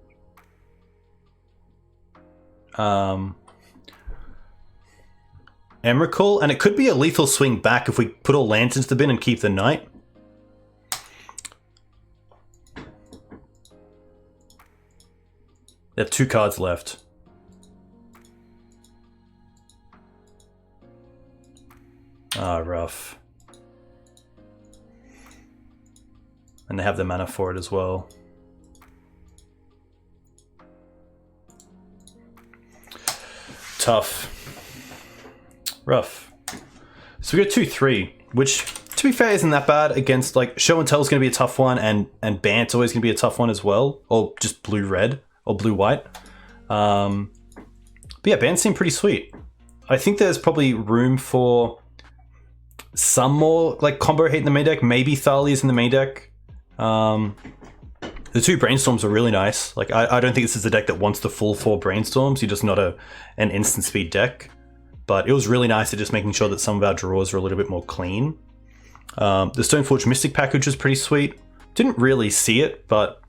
Emrakul, and it could be a lethal swing back if we put all lands into the bin and keep the Knight. They have 2 cards left. Ah, rough. And they have the mana for it as well. Tough. Rough. So we got 2-3, which, to be fair, isn't that bad against, like, Show and Tell is going to be a tough one, and BANT's always going to be a tough one as well. Or just blue-red, or blue-white. But yeah, BANT seemed pretty sweet. I think there's probably room for some more, like, combo hate in the main deck. Maybe Thalia's in the main deck. The 2 Brainstorms are really nice. Like, I don't think this is a deck that wants the full 4 Brainstorms. You're just not an instant speed deck. But it was really nice at just making sure that some of our draws are a little bit more clean. The Stoneforge Mystic package is pretty sweet. Didn't really see it, but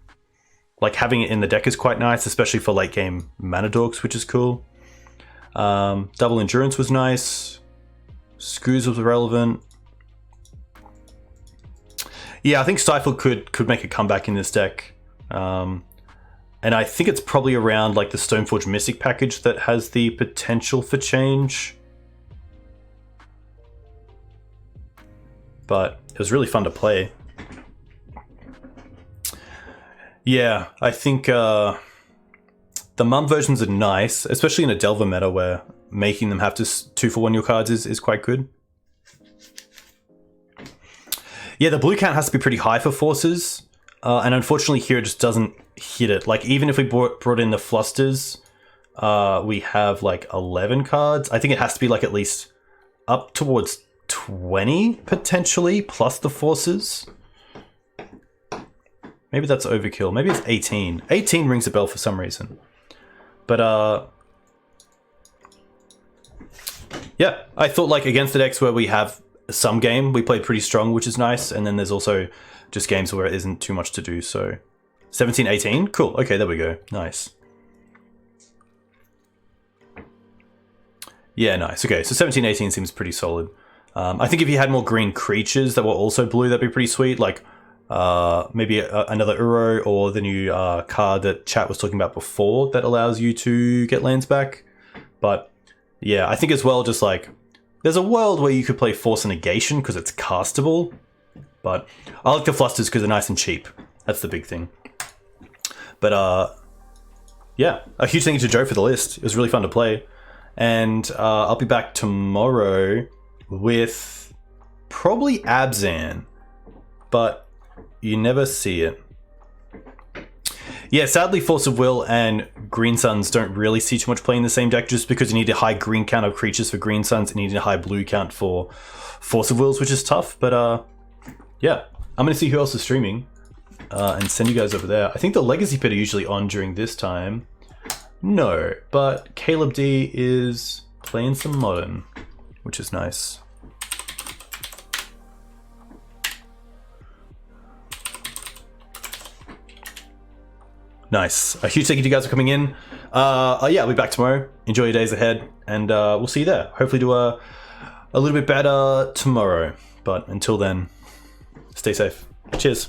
like having it in the deck is quite nice, especially for late game mana dorks, which is cool. Double Endurance was nice. Screws was relevant. Yeah, I think Stifle could make a comeback in this deck. And I think it's probably around like the Stoneforge Mystic package that has the potential for change. But it was really fun to play. Yeah, I think the Mum versions are nice, especially in a Delver meta where making them have to 2-for-1 your cards is quite good. Yeah, the blue count has to be pretty high for forces. And unfortunately here it just doesn't hit it. Like, even if we brought in the Flusters, we have like 11 cards. I think it has to be like at least up towards 20 potentially, plus the forces. Maybe that's overkill. Maybe it's 18. 18 rings a bell for some reason. But yeah, I thought like against the decks where we have some game, we played pretty strong, which is nice. And then there's also just games where it isn't too much to do. So 17, 18, cool. Okay, there we go. Nice. Yeah, nice. Okay, so 17, 18 seems pretty solid. I think if you had more green creatures that were also blue, that'd be pretty sweet. Like maybe another Uro, or the new card that chat was talking about before that allows you to get lands back. But yeah, I think as well, just like there's a world where you could play Force and Negation because it's castable. But I like the Flusters because they're nice and cheap. That's the big thing. But yeah, a huge thank you to Joe for the list. It was really fun to play. And I'll be back tomorrow with probably Abzan, but you never see it. Yeah, sadly, Force of Will and Green Suns don't really see too much play in the same deck, just because you need a high green count of creatures for Green Suns and you need a high blue count for Force of Wills, which is tough. But yeah, I'm going to see who else is streaming and send you guys over there. I think the Legacy Pit are usually on during this time. No, but Caleb D is playing some Modern, which is nice. Nice. A huge thank you to you guys for coming in. Yeah, I'll be back tomorrow. Enjoy your days ahead, and we'll see you there. Hopefully do a little bit better tomorrow. But until then, stay safe. Cheers.